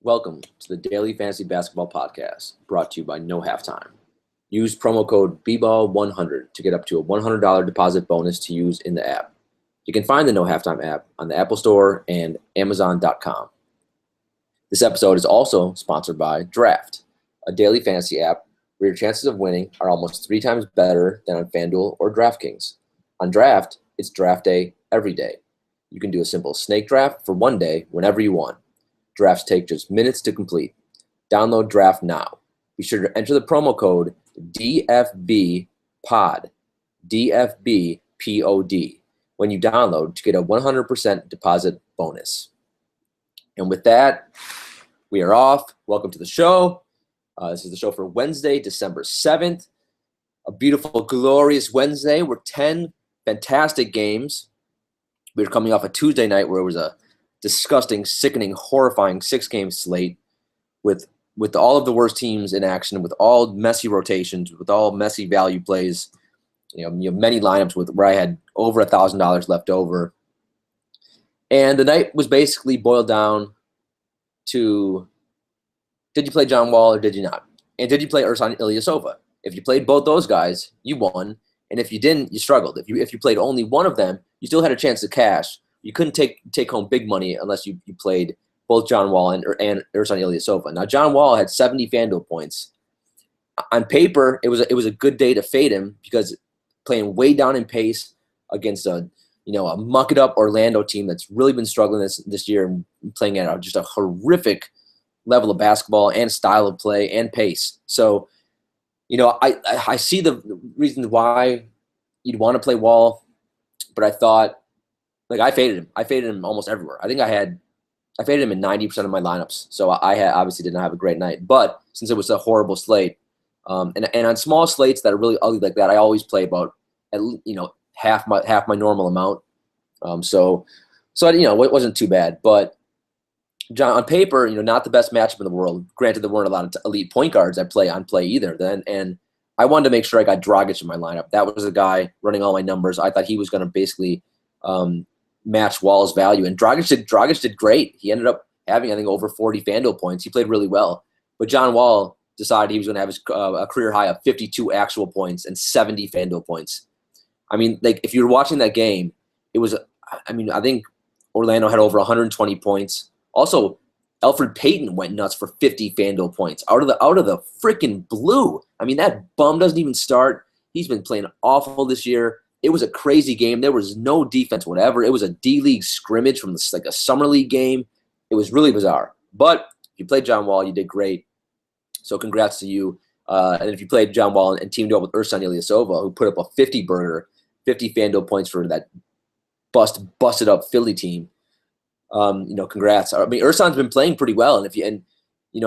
Welcome to the Daily Fantasy Basketball Podcast, brought to you by No Halftime. Use promo code BBALL100 to get up to a $100 deposit bonus to use in the app. You can find the No Halftime app on the Apple Store and Amazon.com. This episode is also sponsored by Draft, a daily fantasy app where your chances of winning are almost 3 times better than on FanDuel or DraftKings. On Draft, it's draft day every day. You can do a simple snake draft for one day whenever you want. Drafts take just minutes to complete. Download Draft now. Be sure to enter the promo code DFBPOD, DFBPOD, when you download to get a 100% deposit bonus. And with that, we are off. Welcome to the show. This is the show for Wednesday, December 7th. A beautiful, glorious Wednesday. We're 10 fantastic games. We're coming off a Tuesday night where it was a disgusting, sickening, horrifying 6-game slate with all of the worst teams in action, with all messy rotations, with all messy value plays. You know, many lineups where I had over $1,000 left over. And the night was basically boiled down to, did you play John Wall or did you not? And did you play Ersan Ilyasova? If you played both those guys, you won. And if you didn't, you struggled. If you played only one of them, you still had a chance to cash. You couldn't take home big money unless you played both John Wall and Ersan Ilyasova. Now, John Wall had 70 FanDuel points. On paper, it was a good day to fade him because playing way down in pace against a muck it up Orlando team that's really been struggling this year and playing at just a horrific level of basketball and style of play and pace. So, I see the reasons why you'd want to play Wall, but I thought, I faded him. I faded him almost everywhere. I think I faded him in 90% of my lineups. So I obviously did not have a great night. But since it was a horrible slate, and on small slates that are really ugly like that, I always play about half my normal amount. So it wasn't too bad. But John, on paper, not the best matchup in the world. Granted, there weren't a lot of elite point guards that play on play either. And I wanted to make sure I got Dragic in my lineup. That was the guy running all my numbers. I thought he was going to basically match Wall's value. And Dragic did great. He ended up having, I think, over 40 FanDuel points. He played really well. But John Wall decided he was going to have his a career high of 52 actual points and 70 FanDuel points. I mean, if you were watching that game, it was, I think Orlando had over 120 points. Also, Elfrid Payton went nuts for 50 FanDuel points out of the freaking blue. I mean, that bum doesn't even start. He's been playing awful this year. It was a crazy game. There was no defense, whatever. It was a D-League scrimmage from a summer league game. It was really bizarre. But if you played John Wall, you did great. So congrats to you. And if you played John Wall and teamed up with Ersan Ilyasova, who put up a 50-burger, 50 FanDuel points for that busted up Philly team, congrats. I mean, Ersan's been playing pretty well. And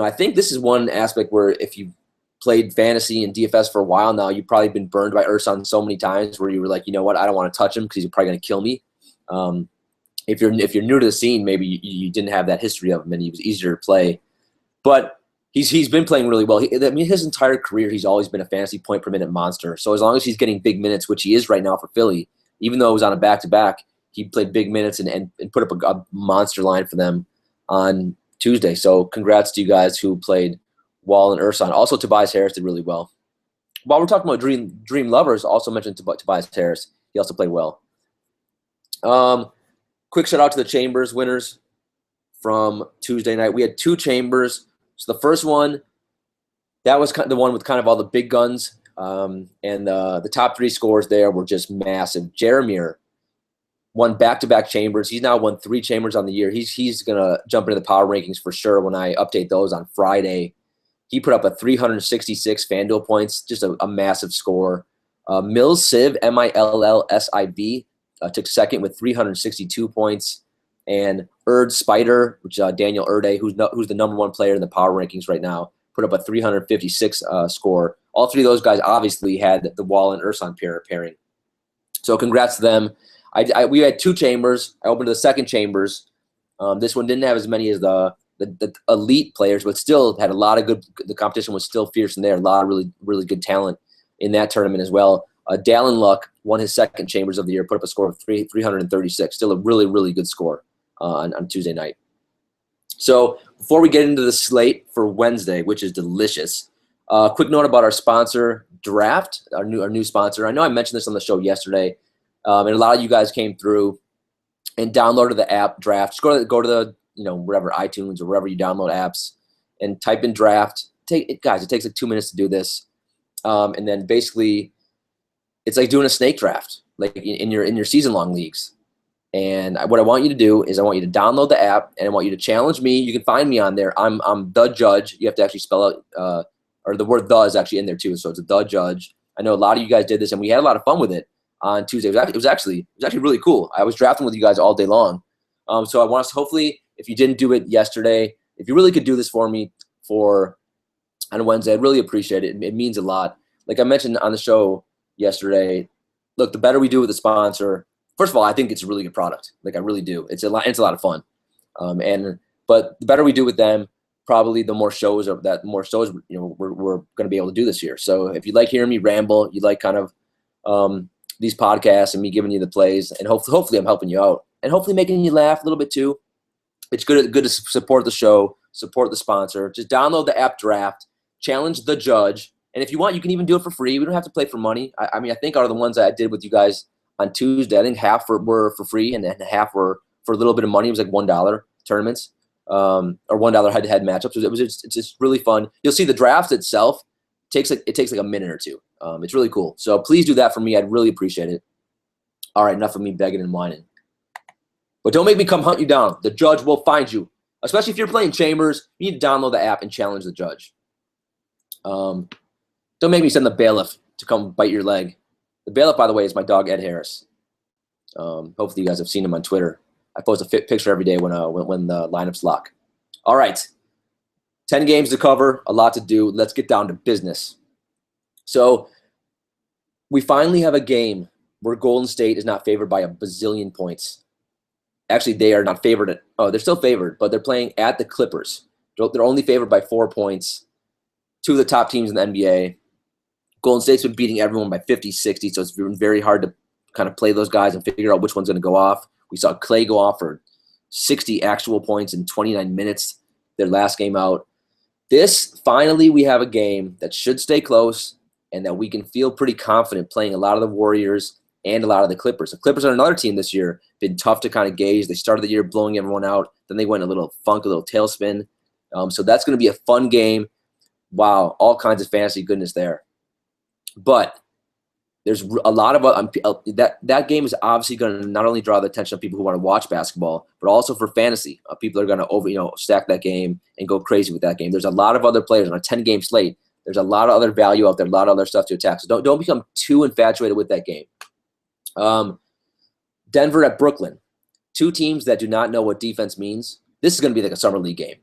I think this is one aspect where if you played fantasy and DFS for a while now, you've probably been burned by Ersan so many times where you were like, you know what, I don't want to touch him because he's probably going to kill me. If you're new to the scene, maybe you didn't have that history of him and he was easier to play. But he's been playing really well. His entire career, he's always been a fantasy point per minute monster. So as long as he's getting big minutes, which he is right now for Philly, even though it was on a back-to-back, he played big minutes and put up a monster line for them on Tuesday. So congrats to you guys who played Wall and Ersan. Also, Tobias Harris did really well. While we're talking about dream lovers, also mentioned Tobias Harris. He also played well. Quick shout out to the Chambers winners from Tuesday night. We had 2 Chambers. So the first one, that was the one with kind of all the big guns. And the top 3 scores there were just massive. Jeremier won back-to-back Chambers. He's now won 3 Chambers on the year. He's going to jump into the power rankings for sure when I update those on Friday. He put up a 366 FanDuel points, just a massive score. Mills Siv, Millsiv, took second with 362 points. And Erd Spider, which Daniel Erde, who's the number 1 player in the power rankings right now, put up a 356 score. All 3 of those guys obviously had the Wall and Ersan pairing. So congrats to them. We had 2 Chambers. I opened the second Chambers. This one didn't have as many as the elite players, but still had a lot of good. The competition was still fierce in there. A lot of really, really good talent in that tournament as well. Dallin Luck won his second Chambers of the year, put up a score of 336. Still a really, really good score on Tuesday night. So before we get into the slate for Wednesday, which is delicious, quick note about our sponsor, Draft, our new sponsor. I know I mentioned this on the show yesterday, and a lot of you guys came through and downloaded the app Draft. Just go to the wherever, iTunes or wherever you download apps, and type in Draft. Guys, it takes like 2 minutes to do this, and then basically it's like doing a snake draft, like in your season long leagues. And what I want you to do is I want you to download the app, and I want you to challenge me. You can find me on there. I'm the Judge. You have to actually spell out, or the word "the" is actually in there too. So it's the Judge. I know a lot of you guys did this, and we had a lot of fun with it on Tuesday. It was actually really cool. I was drafting with you guys all day long. So I want us, hopefully, if you didn't do it yesterday, if you really could do this for me on Wednesday, I'd really appreciate it. It means a lot. Like I mentioned on the show yesterday, look, the better we do with the sponsor, first of all, I think it's a really good product. Like I really do. It's a lot of fun. But the better we do with them, probably the more shows we're going to be able to do this year. So if you like hearing me ramble, you like kind of these podcasts and me giving you the plays, and hopefully I'm helping you out, and hopefully making you laugh a little bit too. It's good to support the show, support the sponsor. Just download the app Draft, challenge the Judge, and if you want, you can even do it for free. We don't have to play for money. I mean, I think out of the ones that I did with you guys on Tuesday, I think half were for free, and then half were for a little bit of money. It was like $1 tournaments, or $1 head-to-head matchups. It's just really fun. You'll see the draft itself takes like a minute or two. It's really cool. So please do that for me. I'd really appreciate it. All right, enough of me begging and whining. But don't make me come hunt you down. The Judge will find you. Especially if you're playing Chambers, you need to download the app and challenge the Judge. Don't make me send the bailiff to come bite your leg. The bailiff, by the way, is my dog, Ed Harris. Hopefully you guys have seen him on Twitter. I post a picture every day when the lineups lock. All right. 10 games to cover, a lot to do. Let's get down to business. So we finally have a game where Golden State is not favored by a bazillion points. Actually, they are not favored. They're still favored, but they're playing at the Clippers. They're only favored by 4 points. Two of the top teams in the NBA. Golden State's been beating everyone by 50, 60, so it's been very hard to kind of play those guys and figure out which one's going to go off. We saw Clay go off for 60 actual points in 29 minutes, their last game out. Finally, we have a game that should stay close and that we can feel pretty confident playing a lot of the Warriors and a lot of the Clippers. The Clippers are another team this year, been tough to kind of gauge. They started the year blowing everyone out. Then they went a little funk, a little tailspin. So that's going to be a fun game. Wow, all kinds of fantasy goodness there. But there's a lot of that game is obviously going to not only draw the attention of people who want to watch basketball, but also for fantasy. People are going to stack that game and go crazy with that game. There's a lot of other players on a 10-game slate. There's a lot of other value out there, a lot of other stuff to attack. So don't become too infatuated with that game. Denver at Brooklyn, two teams that do not know what defense means. This is going to be like a summer league game.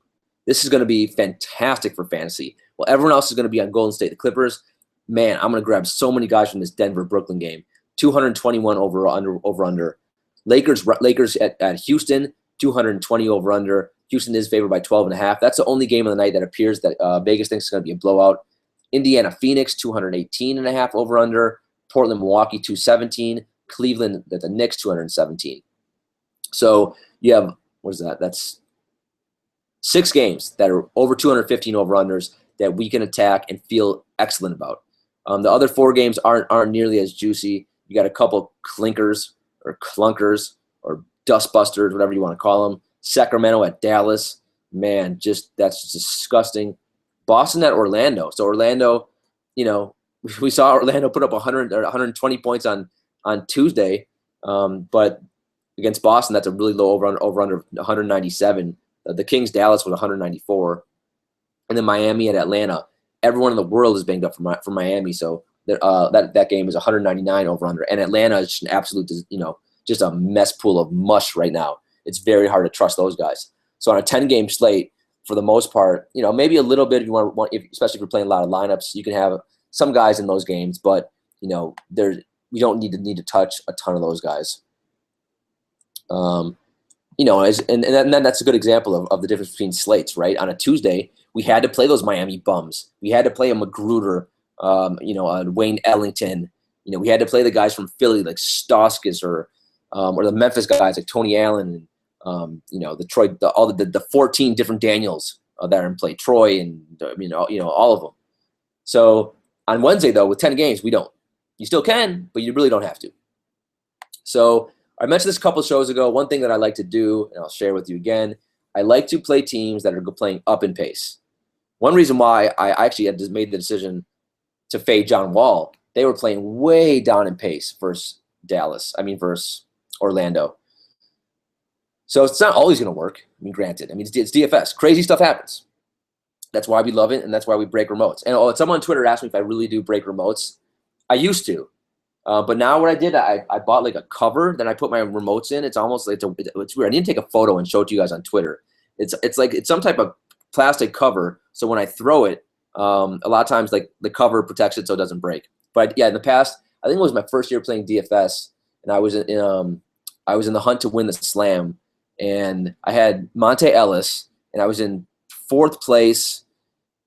This is going to be fantastic for fantasy. Well, everyone else is going to be on Golden State. The Clippers, man, I'm going to grab so many guys from this Denver-Brooklyn game. 221 over-under. Lakers at Houston, 220 over-under. Houston is favored by 12.5. That's the only game of the night that appears that Vegas thinks is going to be a blowout. Indiana-Phoenix, 218.5 over-under. Portland-Milwaukee, 217. Cleveland at the Knicks, 217. So you have, what is that? That's 6 games that are over 215 over-unders that we can attack and feel excellent about. The other 4 games aren't nearly as juicy. You got a couple clinkers or clunkers or dustbusters, whatever you want to call them. Sacramento at Dallas, man, that's disgusting. Boston at Orlando. So Orlando, we saw Orlando put up 100 or 120 points on Tuesday, but against Boston, that's a really low over-under 197. The Kings Dallas was 194, and then Miami at Atlanta. Everyone in the world is banged up for Miami, so that game is 199 over-under. And Atlanta is just an absolute, just a mess pool of mush right now. It's very hard to trust those guys. So on a 10-game slate, for the most part, maybe a little bit if you want, especially if you're playing a lot of lineups, you can have some guys in those games, but we don't need to touch a ton of those guys. And then that's a good example of the difference between slates, right? On a Tuesday, we had to play those Miami bums. We had to play a Magruder, a Wayne Ellington. We had to play the guys from Philly like Stauskas or the Memphis guys like Tony Allen The Troy, all the 14 different Daniels that are in play, Troy and all of them. So on Wednesday though, with 10 games, we don't. You still can, but you really don't have to. So I mentioned this a couple of shows ago. One thing that I like to do, and I'll share with you again, I like to play teams that are playing up in pace. One reason why I actually had made the decision to fade John Wall, they were playing way down in pace versus Orlando. So it's not always going to work. Granted. It's DFS. Crazy stuff happens. That's why we love it, and that's why we break remotes. And someone on Twitter asked me if I really do break remotes. I used to. But now what I did, I bought like a cover, then I put my remotes in. It's almost like it's weird. I need to take a photo and show it to you guys on Twitter. It's some type of plastic cover, so when I throw it, a lot of times like the cover protects it so it doesn't break. But yeah, in the past, I think it was my first year playing DFS, and I was in the hunt to win the Slam, and I had Monte Ellis, and I was in 4th place,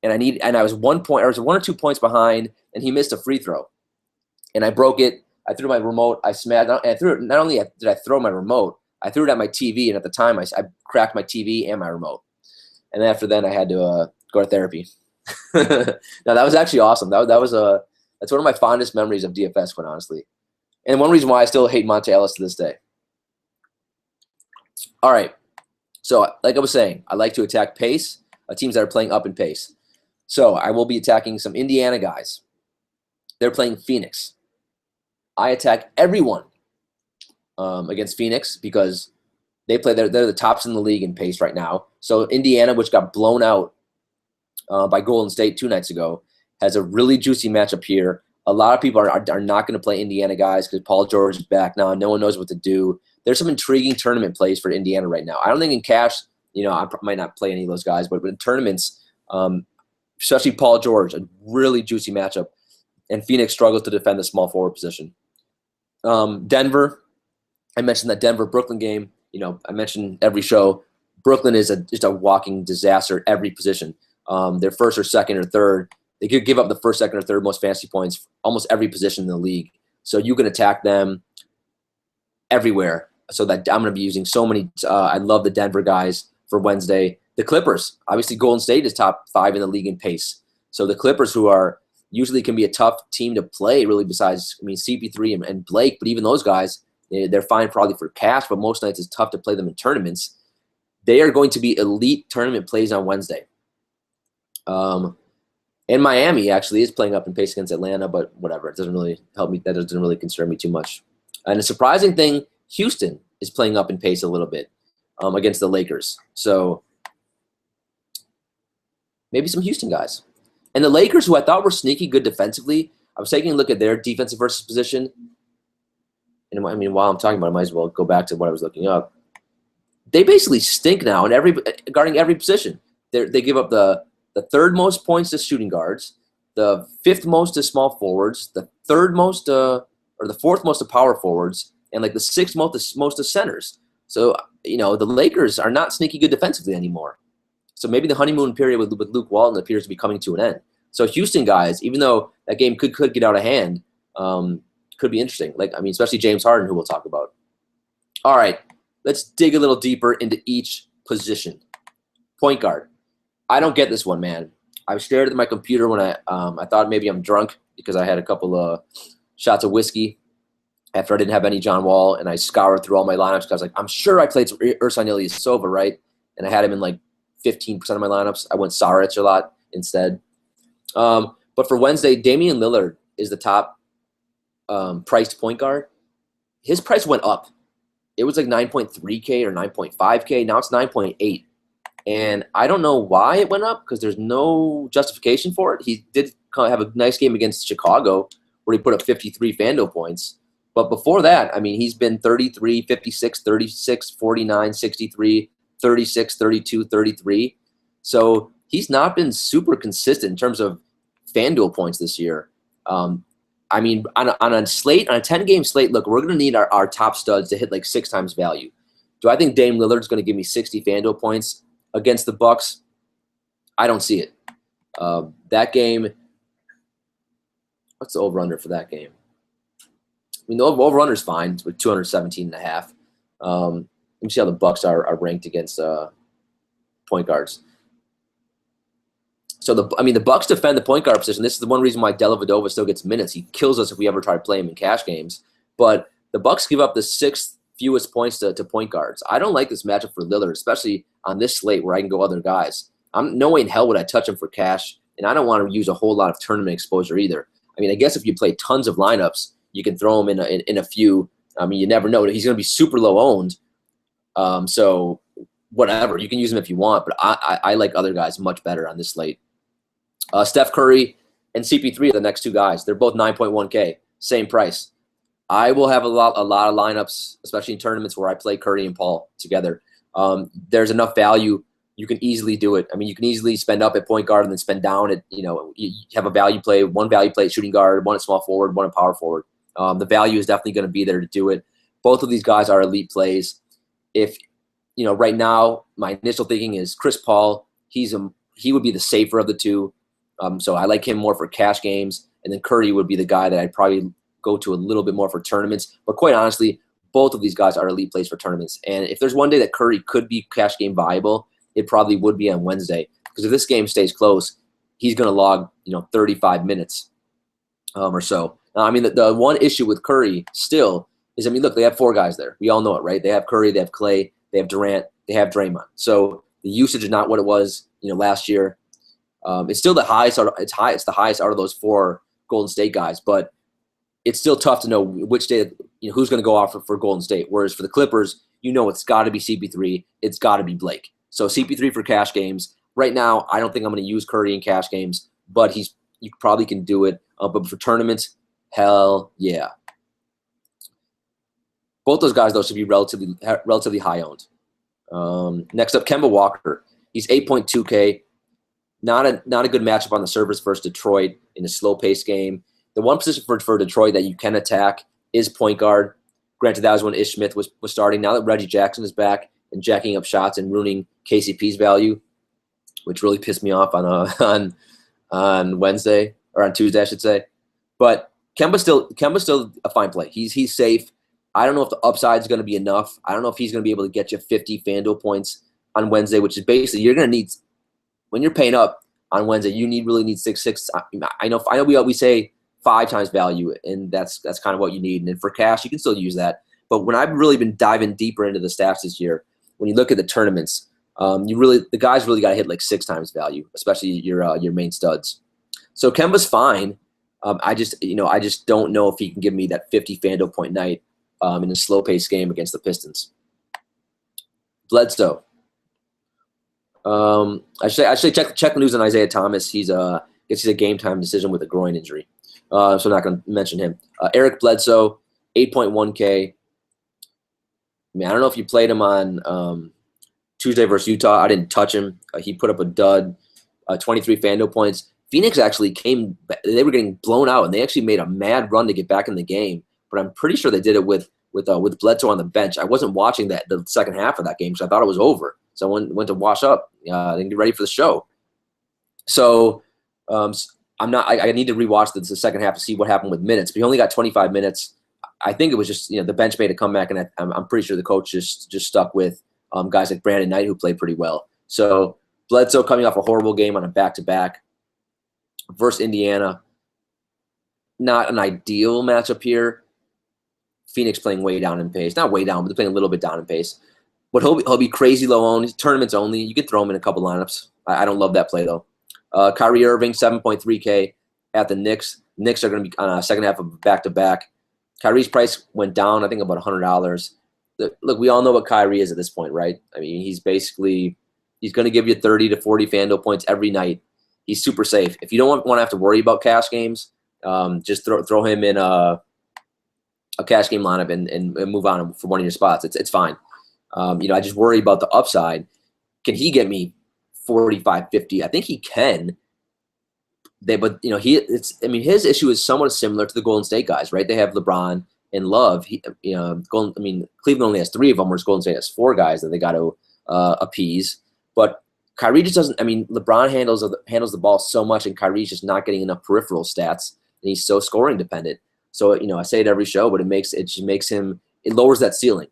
and I was 1 or 2 points behind, and he missed a free throw. And I broke it. I threw my remote. I smashed. And I threw it. Not only did I throw my remote, I threw it at my TV. And at the time, I cracked my TV and my remote. And after then, I had to go to therapy. Now that was actually awesome. That's one of my fondest memories of DFS, quite honestly. And one reason why I still hate Monte Ellis to this day. All right. So like I was saying, I like to attack pace, teams that are playing up in pace. So I will be attacking some Indiana guys. They're playing Phoenix. I attack everyone against Phoenix because they're the tops in the league in pace right now. So Indiana, which got blown out by Golden State 2 nights ago, has a really juicy matchup here. A lot of people are not going to play Indiana guys because Paul George is back now. No one knows what to do. There's some intriguing tournament plays for Indiana right now. I don't think in cash, I might not play any of those guys, but in tournaments, especially Paul George, a really juicy matchup. And Phoenix struggles to defend the small forward position. Denver, I mentioned that Denver-Brooklyn game. I mentioned every show. Brooklyn is just a walking disaster at every position. They're first or second or third. They could give up the first, second, or third most fantasy points almost every position in the league. So you can attack them everywhere. So that I'm going to be using so many. I love the Denver guys for Wednesday. The Clippers, obviously Golden State is top 5 in the league in pace. So the Clippers, who are usually can be a tough team to play, really, besides, CP3 and Blake, but even those guys, they're fine probably for cash, but most nights it's tough to play them in tournaments. They are going to be elite tournament plays on Wednesday. And Miami actually is playing up in pace against Atlanta, but whatever. It doesn't really help me. That doesn't really concern me too much. And a surprising thing, Houston is playing up in pace a little bit against the Lakers. So maybe some Houston guys. And the Lakers, who I thought were sneaky good defensively, I was taking a look at their defensive versus position. And while I'm talking about it, I might as well go back to what I was looking up. They basically stink now guarding every position. They give up the 3rd most points to shooting guards, the 5th most to small forwards, the 3rd most or the 4th most to power forwards, and like the 6th most to centers. So, the Lakers are not sneaky good defensively anymore. So maybe the honeymoon period with Luke Walton appears to be coming to an end. So Houston guys, even though that game could get out of hand, could be interesting. Especially James Harden, who we'll talk about. All right, let's dig a little deeper into each position. Point guard. I don't get this one, man. I stared at my computer when I thought maybe I'm drunk because I had a couple of shots of whiskey after I didn't have any John Wall, and I scoured through all my lineups because I was like, I'm sure I played Ersan Ilyasova, right? And I had him in like 15% of my lineups. I went Saric a lot instead. But for Wednesday, Damian Lillard is the top priced point guard. His price went up. It was like 9.3K or 9.5K. Now it's 9.8. And I don't know why it went up because there's no justification for it. He did have a nice game against Chicago where he put up 53 FanDuel points. But before that, he's been 33, 56, 36, 49, 63, 36, 32, 33. So he's not been super consistent in terms of FanDuel points this year. On a 10-game slate, look, we're going to need our top studs to hit like 6 times value. Do I think Dame Lillard's going to give me 60 FanDuel points against the Bucks? I don't see it. That game, what's the over-under for that game? The over-under is fine. It's with 217.5. Let me see how the Bucks are ranked against point guards. So the Bucks defend the point guard position. This is the one reason why Dellavedova still gets minutes. He kills us if we ever try to play him in cash games. But the Bucks give up the 6th fewest points to point guards. I don't like this matchup for Lillard, especially on this slate where I can go other guys. No way in hell would I touch him for cash, and I don't want to use a whole lot of tournament exposure either. I mean, I guess if you play tons of lineups, you can throw him in a few. I mean, you never know. He's going to be super low owned. So whatever, you can use him if you want, but I like other guys much better on this slate. Steph Curry and CP3 are the next 2 guys. They're both 9.1K, same price. I will have a lot of lineups, especially in tournaments where I play Curry and Paul together. There's enough value. You can easily do it. I mean, you can easily spend up at point guard and then spend down at, you have a value play, one value play at shooting guard, one at small forward, one at power forward. The value is definitely going to be there to do it. Both of these guys are elite plays. If, right now, my initial thinking is Chris Paul, he would be the safer of the 2. So I like him more for cash games, and then Curry would be the guy that I'd probably go to a little bit more for tournaments. But quite honestly, both of these guys are elite plays for tournaments. And if there's one day that Curry could be cash game viable, it probably would be on Wednesday. Because if this game stays close, he's going to log 35 minutes or so. Now, I mean, the one issue with Curry still is, I mean, look, they have 4 guys there. We all know it, right? They have Curry, they have Clay, they have Durant, they have Draymond. So the usage is not what it was, last year. It's still the highest. It's the highest out of those 4 Golden State guys, but it's still tough to know which day, who's going to go off for Golden State. Whereas for the Clippers, it's got to be CP3. It's got to be Blake. So CP3 for cash games. Right now, I don't think I'm going to use Curry in cash games, but you probably can do it. But for tournaments, hell yeah. Both those guys, though, should be relatively high owned. Next up, Kemba Walker. He's 8.2K. Not a good matchup on the surface versus Detroit in a slow-paced game. The one position for Detroit that you can attack is point guard. Granted, that was when Ish Smith was starting. Now that Reggie Jackson is back and jacking up shots and ruining KCP's value, which really pissed me off on Wednesday, or on Tuesday, I should say. But Kemba's still a fine play. He's safe. I don't know if the upside is going to be enough. I don't know if he's going to be able to get you 50 FanDuel points on Wednesday, which is basically you're going to need. When you're paying up on Wednesday, you really need 6. I know we say 5 times value, and that's kind of what you need. And then for cash, you can still use that. But when I've really been diving deeper into the stats this year, when you look at the tournaments, the guys really got to hit like 6 times value, especially your main studs. So Kemba's fine. I just don't know if he can give me that 50 FanDuel point night in a slow paced game against the Pistons. Bledsoe. I should check the news on Isaiah Thomas. He's a game time decision with a groin injury, so I'm not going to mention him. Eric Bledsoe, 8.1K. I mean, I don't know if you played him on Tuesday versus Utah. I didn't touch him. He put up a dud, 23 FanDuel points. Phoenix actually they were getting blown out, and they actually made a mad run to get back in the game. But I'm pretty sure they did it with Bledsoe on the bench. I wasn't watching the second half of that game, so I thought it was over. So I went to wash up and get ready for the show. So I need to rewatch the second half to see what happened with minutes. But he only got 25 minutes. I think it was just the bench made a comeback, and I'm pretty sure the coach just stuck with guys like Brandon Knight who played pretty well. So Bledsoe coming off a horrible game on a back-to-back versus Indiana. Not an ideal matchup here. Phoenix playing way down in pace. Not way down, but they're playing a little bit down in pace. But he'll be crazy low owned. Tournaments only. You could throw him in a couple lineups. I don't love that play, though. Kyrie Irving, 7.3K at the Knicks. Knicks are going to be on a second half of back-to-back. Kyrie's price went down, I think, about $100. Look, we all know what Kyrie is at this point, right? I mean, he's going to give you 30 to 40 FanDuel points every night. He's super safe. If you don't want to have to worry about cash games, just throw him in a cash game lineup and move on for one of your spots. It's fine. I just worry about the upside. Can he get me 45, 50? I think he can. His issue is somewhat similar to the Golden State guys, right? They have LeBron and Love. Cleveland only has 3 of them, whereas Golden State has 4 guys that they got to appease. But Kyrie just doesn't. I mean, LeBron handles the ball so much, and Kyrie's just not getting enough peripheral stats, and he's so scoring dependent. So I say it every show, but it lowers that ceiling.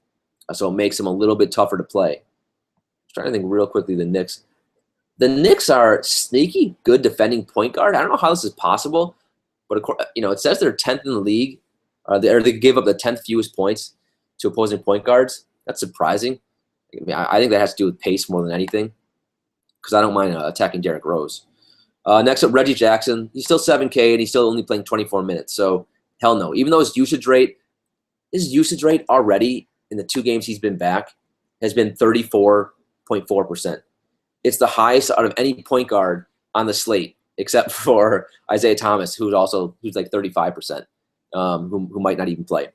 so it makes them a little bit tougher to play. I'm trying to think real quickly. The Knicks. The Knicks are sneaky good defending point guard. I don't know how this is possible, but it says they're 10th in the league. They give up the 10th fewest points to opposing point guards. That's surprising. I mean, I think that has to do with pace more than anything, because I don't mind attacking Derrick Rose. Next up, Reggie Jackson. He's still 7K, and he's still only playing 24 minutes. So, hell no. Even though his usage rate already in the 2 games he's been back has been 34.4%. It's the highest out of any point guard on the slate, except for Isaiah Thomas, who's like 35%, who might not even play.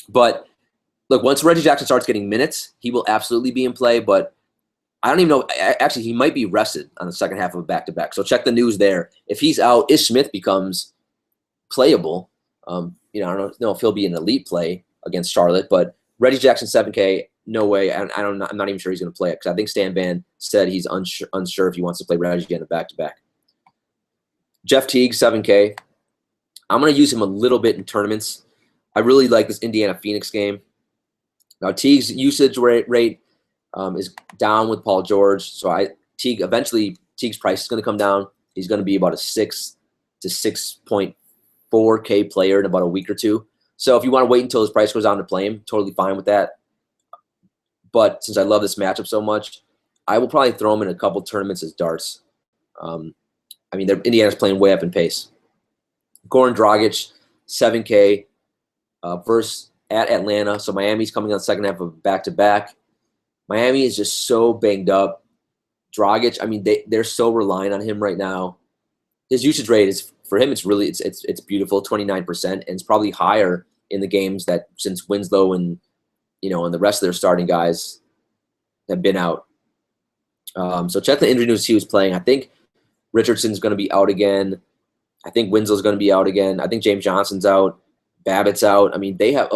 But look, once Reggie Jackson starts getting minutes, he will absolutely be in play, but I don't even know. Actually, he might be rested on the second half of a back-to-back. So check the news there. If he's out, Ish Smith becomes playable. I don't know if he'll be an elite play against Charlotte, but Reggie Jackson 7K, no way. I'm not even sure he's going to play it, because I think Stan Van said he's unsure if he wants to play Reggie in a back-to-back. Jeff Teague 7K. I'm going to use him a little bit in tournaments. I really like this Indiana Phoenix game. Now Teague's usage rate is down with Paul George, so Teague's price is going to come down. He's going to be about a 6 to 6.4K player in about a week or two. So if you want to wait until his price goes down to play him, totally fine with that. But since I love this matchup so much, I will probably throw him in a couple tournaments as darts. Indiana's playing way up in pace. Goran Dragic, 7K, versus at Atlanta. So Miami's coming on the second half of back-to-back. Miami is just so banged up. Dragic, they're so relying on him right now. His usage rate is, for him, it's beautiful, 29%, and it's probably higher in the games that since Winslow and and the rest of their starting guys have been out. So check the injury news. He was playing. I think Richardson's going to be out again. I think Winslow's going to be out again. I think James Johnson's out. Babbitt's out. They have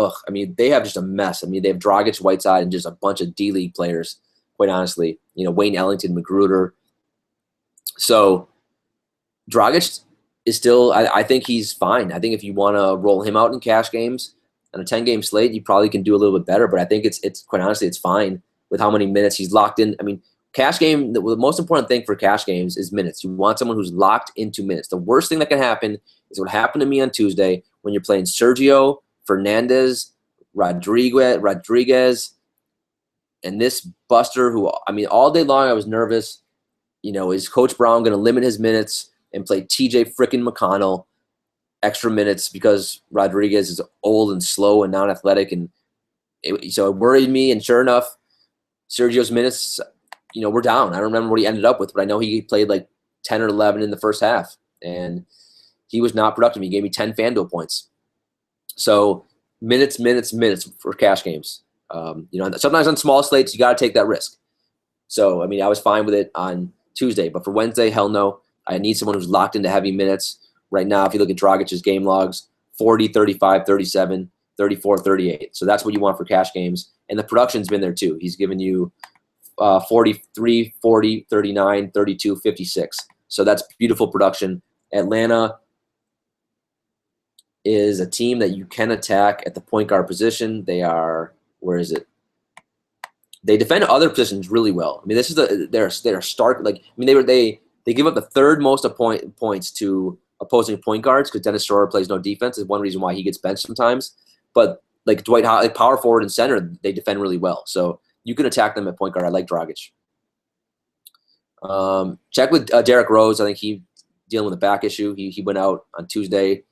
just a mess. They have Dragic, Whiteside, and just a bunch of D-League players, quite honestly. Wayne Ellington, Magruder. So Dragic is still, I think he's fine. I think if you want to roll him out in cash games on a 10-game slate, you probably can do a little bit better. But I think it's quite honestly, it's fine with how many minutes he's locked in. Cash game, the most important thing for cash games is minutes. You want someone who's locked into minutes. The worst thing that can happen is what happened to me on Tuesday when you're playing Sergio, Fernandez, Rodriguez, and this buster who, all day long I was nervous. Is Coach Brown going to limit his minutes and play TJ frickin' McConnell extra minutes because Rodriguez is old and slow and non-athletic? And so it worried me. And sure enough, Sergio's minutes, were down. I don't remember what he ended up with, but I know he played like 10 or 11 in the first half. And he was not productive. He gave me 10 FanDuel points. So minutes for cash games. Sometimes on small slates, you got to take that risk. So, I was fine with it on Tuesday. But for Wednesday, hell no. I need someone who's locked into heavy minutes. Right now, if you look at Dragic's game logs, 40, 35, 37, 34, 38. So that's what you want for cash games. And the production's been there too. He's given you 43, 40, 39, 32, 56. So that's beautiful production. Atlanta is a team that you can attack at the point guard position. They are, where is it? They defend other positions really well. This is they're stark. They give up the third most points to opposing point guards because Dennis Schroeder plays no defense. Is one reason why he gets benched sometimes. But like Dwight Howard, like power forward and center, they defend really well. So you can attack them at point guard. I like Dragic. Check with Derrick Rose. I think he's dealing with a back issue. He went out on Tuesday,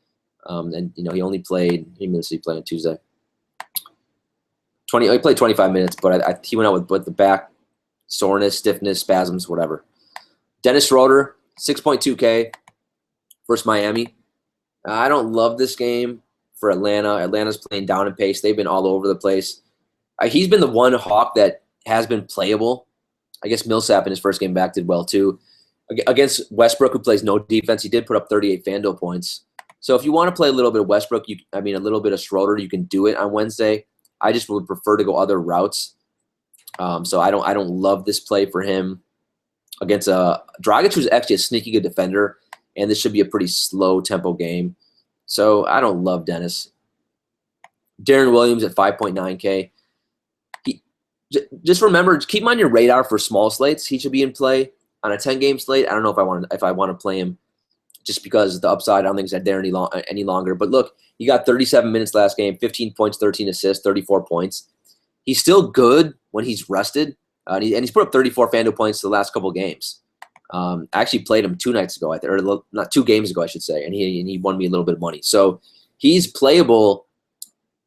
and he only played. How many minutes did he play on Tuesday? He played 25 minutes, but he went out with the back soreness, stiffness, spasms, whatever. Dennis Schroeder, 6.2K versus Miami. I don't love this game for Atlanta. Atlanta's playing down in pace. They've been all over the place. He's been the one Hawk that has been playable. I guess Millsap in his first game back did well too. Against Westbrook, who plays no defense, he did put up 38 FanDuel points. So if you want to play a little bit of Westbrook, a little bit of Schroeder, you can do it on Wednesday. I just would prefer to go other routes. So I don't love this play for him against Dragic, who's actually a sneaky good defender, and this should be a pretty slow tempo game. So I don't love Dennis. Darren Williams at 5.9K. just remember, keep him on your radar for small slates. He should be in play on a 10-game slate. I don't know if I want to play him just because the upside, I don't think is there any longer. But look, he got 37 minutes last game, 15 points, 13 assists, 34 points. He's still good when he's rested, and he's put up 34 FanDuel points the last couple games. I actually played him 2 nights ago, or not 2 games ago, I should say, and he won me a little bit of money. So he's playable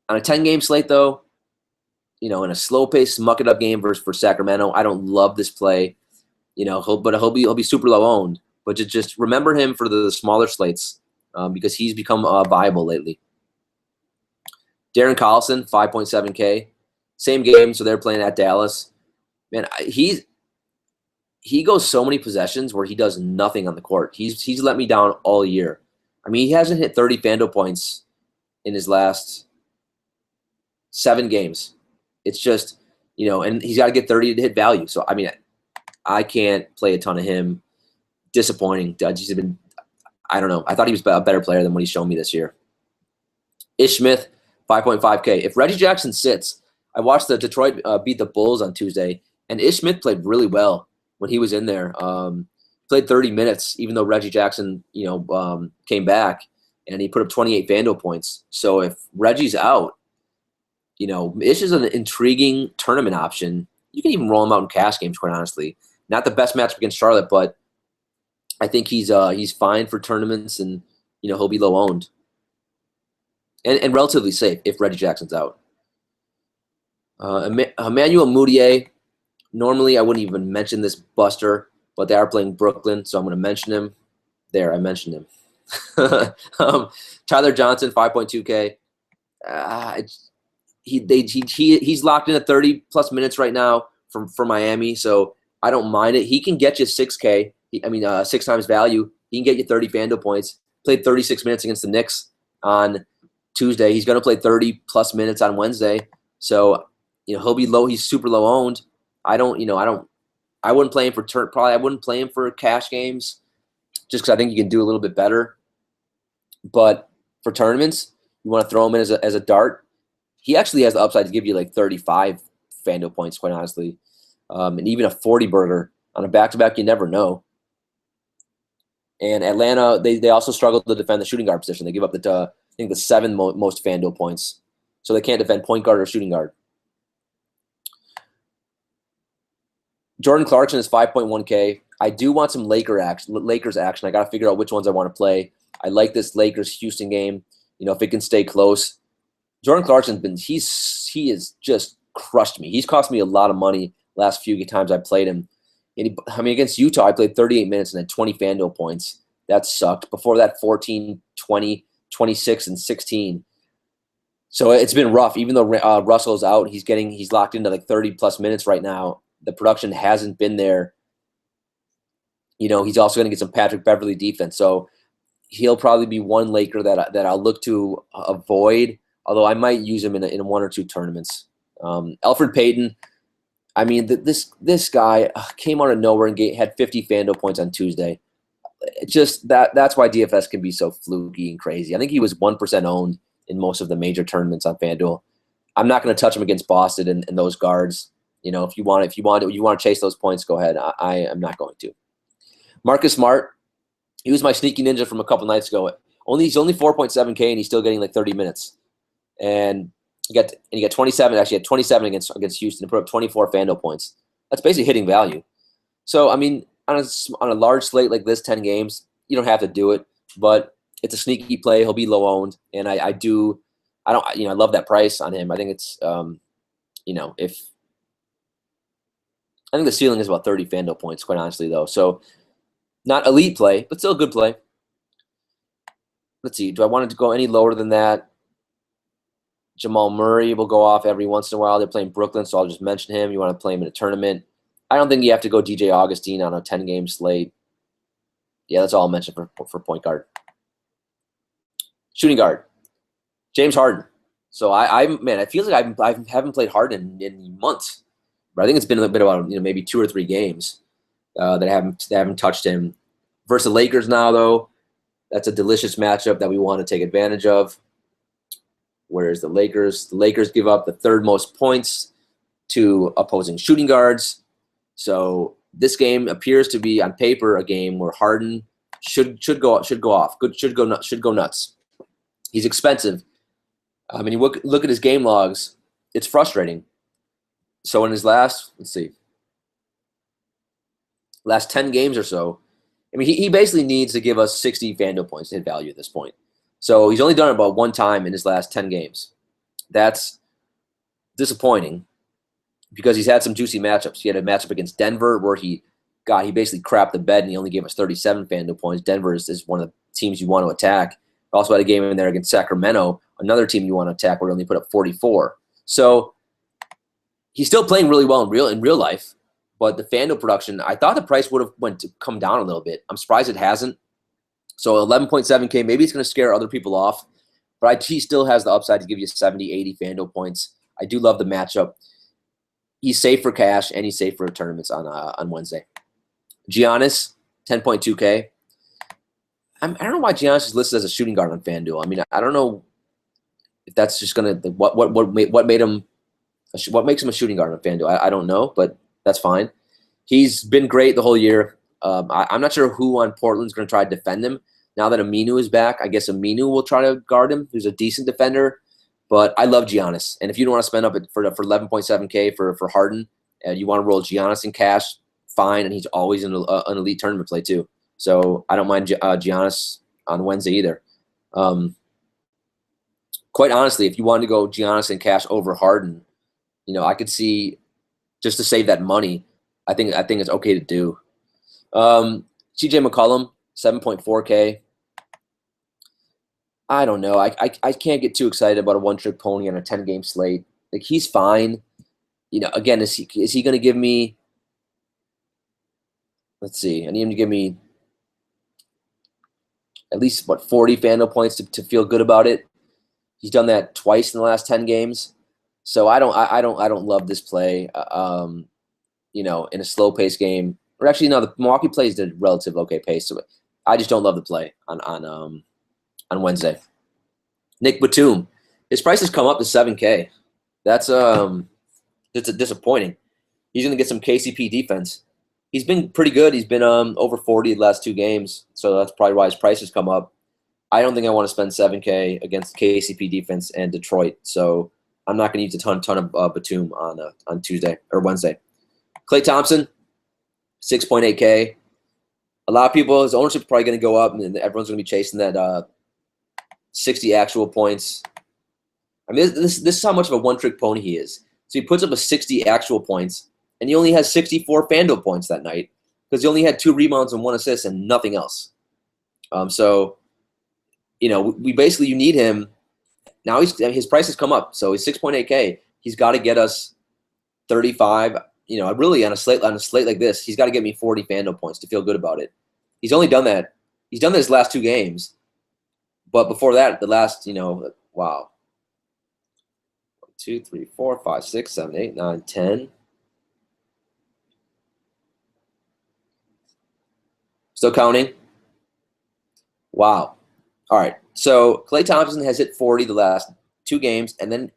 on a 10-game slate, though. In a slow-paced, muck-it-up game for Sacramento. I don't love this play. He'll be super low owned. But just remember him for the smaller slates because he's become viable lately. Darren Collison, 5.7K. Same game, so they're playing at Dallas. Man, he goes so many possessions where he does nothing on the court. He's let me down all year. I mean, he hasn't hit 30 FanDuel points in his last 7 games. It's just, and he's got to get 30 to hit value. So, I mean, I can't play a ton of him. Disappointing. I don't know. I thought he was a better player than what he's shown me this year. Ish Smith, 5.5K. If Reggie Jackson sits, I watched the Detroit beat the Bulls on Tuesday, and Ish Smith played really well when he was in there. Played 30 minutes, even though Reggie Jackson, came back, and he put up 28 FanDuel points. So if Reggie's out, Ish is an intriguing tournament option. You can even roll him out in cash games, quite honestly. Not the best matchup against Charlotte, but I think he's fine for tournaments, and he'll be low owned and relatively safe if Reggie Jackson's out. Emmanuel Mudiay. Normally, I wouldn't even mention this buster, but they are playing Brooklyn, so I'm going to mention him. There, I mentioned him. Tyler Johnson, 5.2K. He's locked in at 30 plus minutes right now for Miami, so I don't mind it. He can get you 6K. 6 times value. He can get you 30 FanDuel points. Played 36 minutes against the Knicks on Tuesday. He's going to play 30 plus minutes on Wednesday. So, he'll be low. He's super low owned. I wouldn't play him for I wouldn't play him for cash games just because I think you can do a little bit better. But for tournaments, you want to throw him in as a dart. He actually has the upside to give you like 35 FanDuel points, quite honestly. And even a 40 burger on a back-to-back, you never know. And Atlanta, they also struggle to defend the shooting guard position. They give up the 7th most FanDuel points. So they can't defend point guard or shooting guard. Jordan Clarkson is 5.1K. I do want some Lakers action. I got to figure out which ones I want to play. I like this Lakers-Houston game. If it can stay close. Jordan Clarkson's he has just crushed me. He's cost me a lot of money last few times I played him. And against Utah, I played 38 minutes and had 20 FanDuel points. That sucked. Before that, 14, 20, 26, and 16. So it's been rough. Even though Russell's out, he's locked into like 30-plus minutes right now. The production hasn't been there. He's also going to get some Patrick Beverley defense. So he'll probably be one Laker that I'll look to avoid, although I might use him in 1 or 2 tournaments. Elfrid Payton. This guy came out of nowhere and had 50 FanDuel points on Tuesday. Just that's why DFS can be so fluky and crazy. I think he was 1% owned in most of the major tournaments on FanDuel. I'm not going to touch him against Boston and those guards. If you want to chase those points, go ahead. I am not going to. Marcus Smart, he was my sneaky ninja from a couple nights ago. He's only 4.7K and he's still getting like 30 minutes. And he got 27. Actually, had 27 against Houston and put up 24 FanDuel points. That's basically hitting value. So on a large slate like this, 10 games, you don't have to do it, but it's a sneaky play. He'll be low owned, and I love that price on him. I think it's I think the ceiling is about 30 FanDuel points, quite honestly, though. So not elite play, but still a good play. Let's see. Do I want it to go any lower than that? Jamal Murray will go off every once in a while. They're playing Brooklyn, so I'll just mention him. You want to play him in a tournament. I don't think you have to go DJ Augustine on a 10-game slate. Yeah, that's all I'll mention for point guard. Shooting guard, James Harden. So I feel like I haven't played Harden in months, but I think it's been a bit about maybe 2 or 3 games that I haven't touched him. Versus the Lakers now, though, that's a delicious matchup that we want to take advantage of. Whereas the Lakers give up the 3rd most points to opposing shooting guards. So this game appears to be on paper a game where Harden should go off. Should go nuts. He's expensive. I mean, you look at his game logs. It's frustrating. So in his last 10 games or so, I mean, he basically needs to give us 60 FanDuel points to hit value at this point. So he's only done it about one time in his last 10 games. That's disappointing because he's had some juicy matchups. He had a matchup against Denver where he basically crapped the bed and he only gave us 37 FanDuel points. Denver is one of the teams you want to attack. Also had a game in there against Sacramento, another team you want to attack where he only put up 44. So he's still playing really well in real life, but the FanDuel production, I thought the price would have come down a little bit. I'm surprised it hasn't. So 11.7K, maybe it's going to scare other people off, but he still has the upside to give you 70, 80 FanDuel points. I do love the matchup. He's safe for cash and he's safe for tournaments on Wednesday. Giannis, 10.2K. I don't know why Giannis is listed as a shooting guard on FanDuel. I mean, I don't know if that's just gonna what makes him a shooting guard on FanDuel. I don't know, but that's fine. He's been great the whole year. I'm not sure who on Portland's going to try to defend him. Now that Aminu is back, I guess Aminu will try to guard him, who's a decent defender. But I love Giannis. And if you don't want to spend up for 11.7K for Harden, and you want to roll Giannis in cash, fine. And he's always an elite tournament play too. So I don't mind Giannis on Wednesday either. Quite honestly, if you wanted to go Giannis in cash over Harden, I could see just to save that money. I think it's okay to do. CJ McCollum, 7.4K. I don't know. I can't get too excited about a one-trick pony on a 10-game slate. Like, he's fine. Again, is he going to give me? Let's see. I need him to give me at least 40 FanDuel points to feel good about it. He's done that twice in the last 10 games. So I don't love this play. In a slow-paced game. Or actually, no, the Milwaukee plays at a relative okay pace. So I just don't love the play on Wednesday. Nick Batum, his price has come up to 7K. That's disappointing. He's going to get some KCP defense. He's been pretty good. He's been over 40 the last 2 games, so that's probably why his price has come up. I don't think I want to spend 7K against KCP defense and Detroit, so I'm not going to use a ton of Batum on Tuesday or Wednesday. Klay Thompson, 6.8K. A lot of people, his ownership is probably going to go up, and everyone's going to be chasing that 60 actual points. I mean, this is how much of a one-trick pony he is. So he puts up a 60 actual points, and he only has 64 FanDuel points that night because he only had 2 rebounds and 1 assist and nothing else. So, we basically, you need him. Now his price has come up, so he's 6.8K. He's got to get us 35. Really on a slate like this, he's got to get me 40 FanDuel points to feel good about it. He's only done that. He's done that his last 2 games, but before that, the last, wow. 1, 2, 3, 4, 5, 6, 7, 8, 9, 10. Still counting. Wow. All right. So Klay Thompson has hit 40 the last 2 games, and then,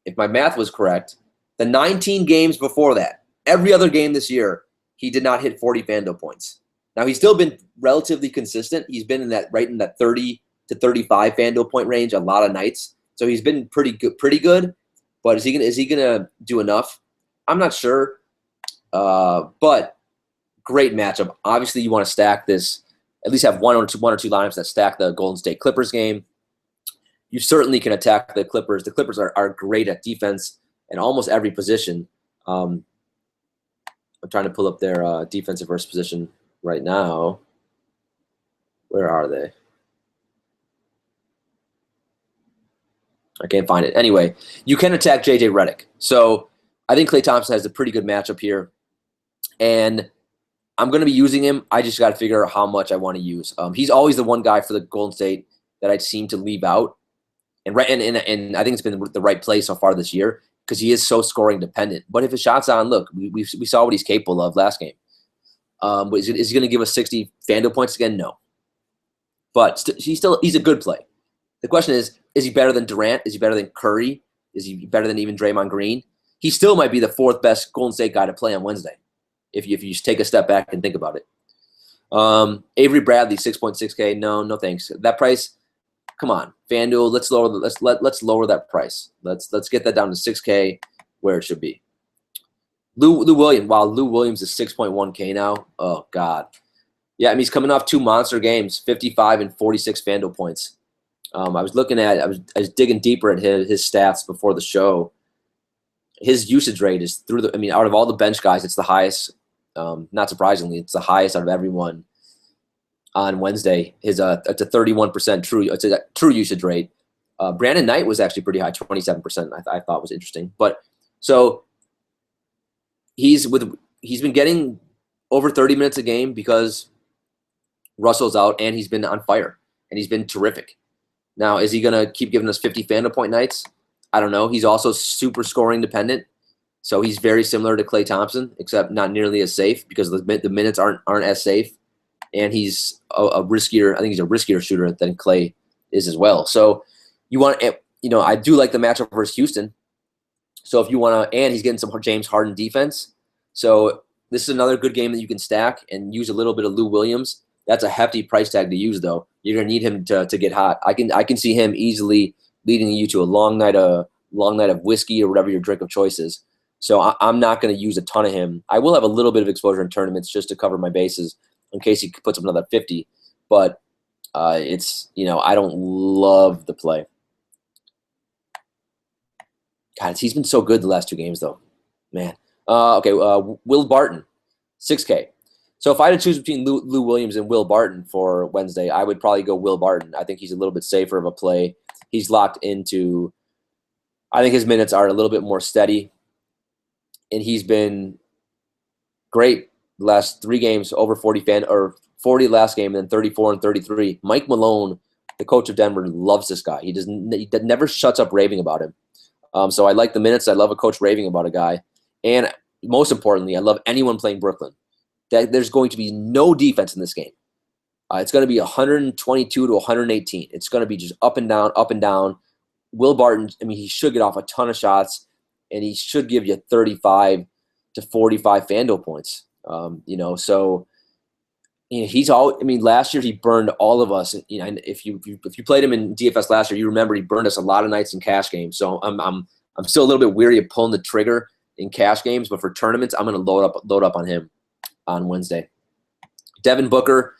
if my math was correct, the 19 games before that, every other game this year, he did not hit 40 FanDuel points. Now, he's still been relatively consistent. He's been in that 30 to 35 FanDuel point range a lot of nights. So he's been pretty good. But is he gonna do enough? I'm not sure. But great matchup. Obviously, you want to stack this. At least have one or two lineups that stack the Golden State Clippers game. You certainly can attack the Clippers. The Clippers are great at defense in almost every position. I'm trying to pull up their defensive versus position right now. Where are they? I can't find it. Anyway, you can attack J.J. Redick. So I think Klay Thompson has a pretty good matchup here. And I'm going to be using him. I just got to figure out how much I want to use. He's always the one guy for the Golden State that I seem to leave out. And I think it's been the right play so far this year because he is so scoring dependent. But if his shot's on, look, we saw what he's capable of last game. But is he going to give us 60 FanDuel points again? No. But he's a good play. The question is he better than Durant? Is he better than Curry? Is he better than even Draymond Green? he still might be the 4th best Golden State guy to play on Wednesday, if you just take a step back and think about it. Avery Bradley, 6.6K. No thanks. That price, come on, FanDuel. Let's lower that price. Let's get that down to 6K, where it should be. Lou Williams. Wow, Lou Williams is 6.1K now. Oh God. Yeah, I mean he's coming off 2 monster games, 55 and 46 FanDuel points. I was digging deeper at his stats before the show. His usage rate is out of all the bench guys, it's the highest. Not surprisingly, it's the highest out of everyone on Wednesday. It's a 31% true usage rate. Brandon Knight was actually pretty high, 27%. I thought was interesting. But so he's been getting over 30 minutes a game because Russell's out and he's been on fire and he's been terrific. Now, is he gonna keep giving us 50 FanDuel point nights? I don't know. He's also super scoring dependent. So he's very similar to Klay Thompson, except not nearly as safe because the minutes aren't as safe. And he's a riskier, I think he's a riskier shooter than Klay is as well. So I do like the matchup versus Houston. So if you want to, and he's getting some James Harden defense. So this is another good game that you can stack and use a little bit of Lou Williams. That's a hefty price tag to use, though. You're gonna need him to get hot. I can see him easily leading you to a long night of whiskey or whatever your drink of choice is. So I'm not going to use a ton of him. I will have a little bit of exposure in tournaments just to cover my bases in case he puts up another 50. But I don't love the play. God, he's been so good the last 2 games, though. Man. Okay, Will Barton, 6K. So if I had to choose between Lou Williams and Will Barton for Wednesday, I would probably go Will Barton. I think he's a little bit safer of a play. He's locked into – I think his minutes are a little bit more steady. And he's been great the last 3 games, over 40 last game, and then 34 and 33. Mike Malone, the coach of Denver, loves this guy. He never shuts up raving about him. So I like the minutes. I love a coach raving about a guy. And most importantly, I love anyone playing Brooklyn. There's going to be no defense in this game. It's going to be 122 to 118. It's going to be just up and down, up and down. Will Barton, he should get off a ton of shots. And he should give you 35 to 45 FanDuel points. He's all. Last year he burned all of us. And if you played him in DFS last year, you remember he burned us a lot of nights in cash games. So I'm still a little bit weary of pulling the trigger in cash games, but for tournaments, I'm going to load up on him on Wednesday. Devin Booker,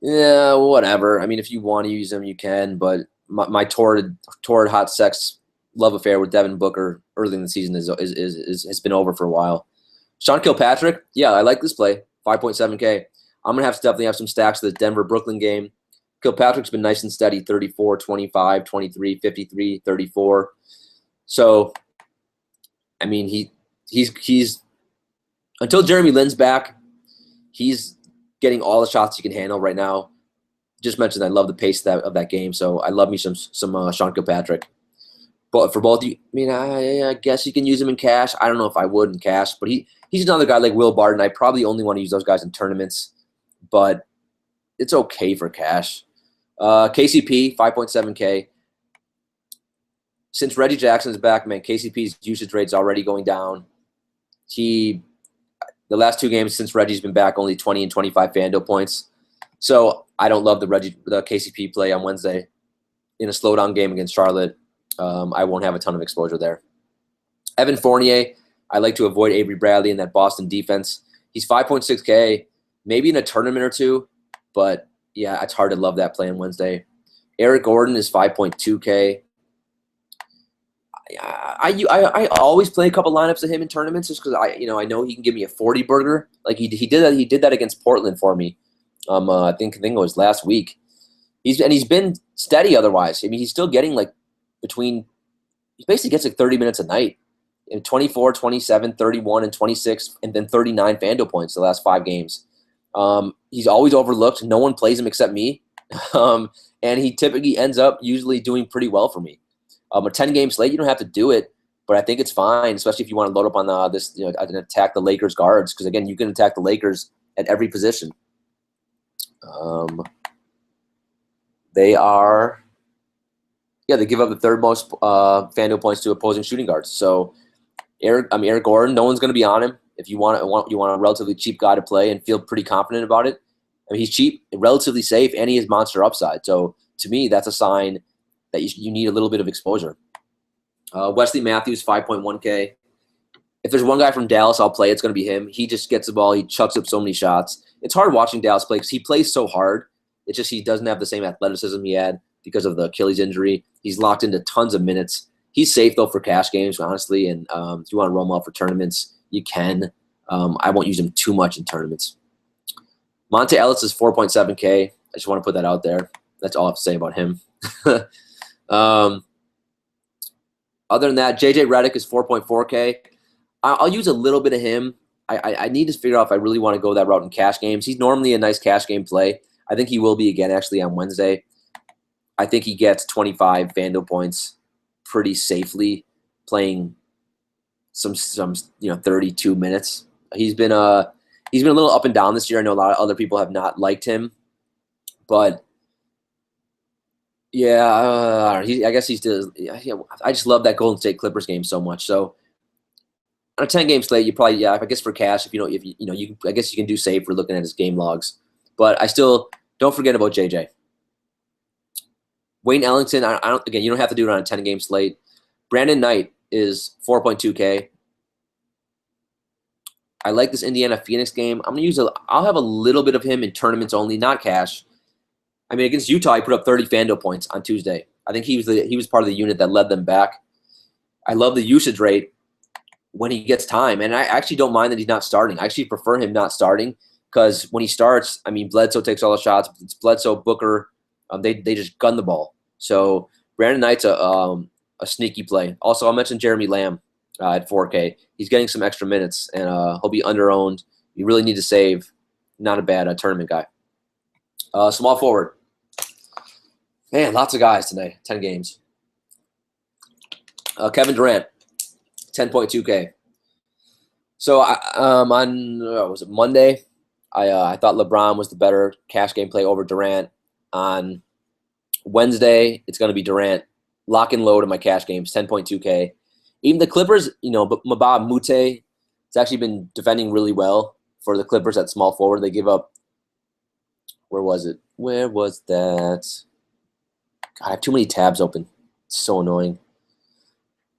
yeah, whatever. If you want to use him, you can. But my torrid hot sex love affair with Devin Booker early in the season has been over for a while. Sean Kilpatrick, yeah, I like this play, 5.7K. I'm going to definitely have some stacks to the Denver-Brooklyn game. Kilpatrick's been nice and steady, 34, 25, 23, 53, 34. So, he's until Jeremy Lin's back, he's getting all the shots he can handle right now. Just mentioned I love the pace of that game, so I love me some Sean Kilpatrick. But for both of you, I guess you can use him in cash. I don't know if I would in cash, but he's another guy like Will Barton. I probably only want to use those guys in tournaments, but it's okay for cash. KCP, 5.7K. Since Reggie Jackson's back, man, KCP's usage rate's already going down. The last 2 games since Reggie's been back, only 20 and 25 FanDuel points. So I don't love the KCP play on Wednesday in a slowdown game against Charlotte. I won't have a ton of exposure there. Evan Fournier, I like to avoid Avery Bradley in that Boston defense. He's 5.6K, maybe in a tournament or 2, but yeah, it's hard to love that play on Wednesday. Eric Gordon is 5.2K. I always play a couple lineups of him in tournaments just because I know he can give me a 40 burger. Like he did that against Portland for me. I think it was last week. He's been steady otherwise. He's still getting he basically gets 30 minutes a night. 24, 27, 31, and 26, and then 39 FanDuel points the last 5 games. He's always overlooked. No one plays him except me. And he typically ends up usually doing pretty well for me. A 10-game slate, you don't have to do it, but I think it's fine, especially if you want to load up on this, and attack the Lakers guards, because again, you can attack the Lakers at every position. They give up the 3rd most FanDuel points to opposing shooting guards. So Eric Gordon, no one's going to be on him. If you want a relatively cheap guy to play and feel pretty confident about it, I mean, he's cheap, relatively safe, and he has monster upside. So to me, that's a sign that you need a little bit of exposure. Wesley Matthews, 5.1K. If there's one guy from Dallas I'll play, it's going to be him. He just gets the ball. He chucks up so many shots. It's hard watching Dallas play because he plays so hard. It's just he doesn't have the same athleticism he had because of the Achilles injury. He's locked into tons of minutes. He's safe, though, for cash games, honestly. And if you want to roam out for tournaments, you can. I won't use him too much in tournaments. Monte Ellis is 4.7K. I just want to put that out there. That's all I have to say about him. Other than that, JJ Redick is 4.4K. I'll use a little bit of him. I need to figure out if I really want to go that route in cash games. He's normally a nice cash game play. I think he will be again actually on Wednesday. I think he gets 25 FanDuel points pretty safely playing some 32 minutes. He's been a little up and down this year. I know a lot of other people have not liked him, but yeah, I guess he's still. Yeah, I just love that Golden State Clippers game so much. So on a 10-game slate, you probably I guess for cash, I guess you can do safe for looking at his game logs, but I still don't forget about JJ. Wayne Ellington, I don't. Again, you don't have to do it on a 10-game slate. Brandon Knight is 4.2K. I like this Indiana Phoenix game. I'll have a little bit of him in tournaments only, not cash. I mean, against Utah, he put up 30 FanDuel points on Tuesday. I think he was part of the unit that led them back. I love the usage rate when he gets time, and I actually don't mind that he's not starting. I actually prefer him not starting because when he starts, I mean, Bledsoe takes all the shots. It's Bledsoe, Booker. They just gun the ball. So Brandon Knight's a sneaky play. Also, I'll mention Jeremy Lamb at 4K. He's getting some extra minutes, and he'll be under-owned. You really need to save. Not a bad tournament guy. Small forward. Man, lots of guys today. 10 games. Kevin Durant, 10.2K. So on was it Monday? I thought LeBron was the better cash game play over Durant. On Wednesday, it's going to be Durant. Lock and load in my cash games, 10.2K. Even the Clippers, Mbah Moute has actually been defending really well for the Clippers at small forward. They give up. Where was it? Where was that? God, I have too many tabs open. It's so annoying.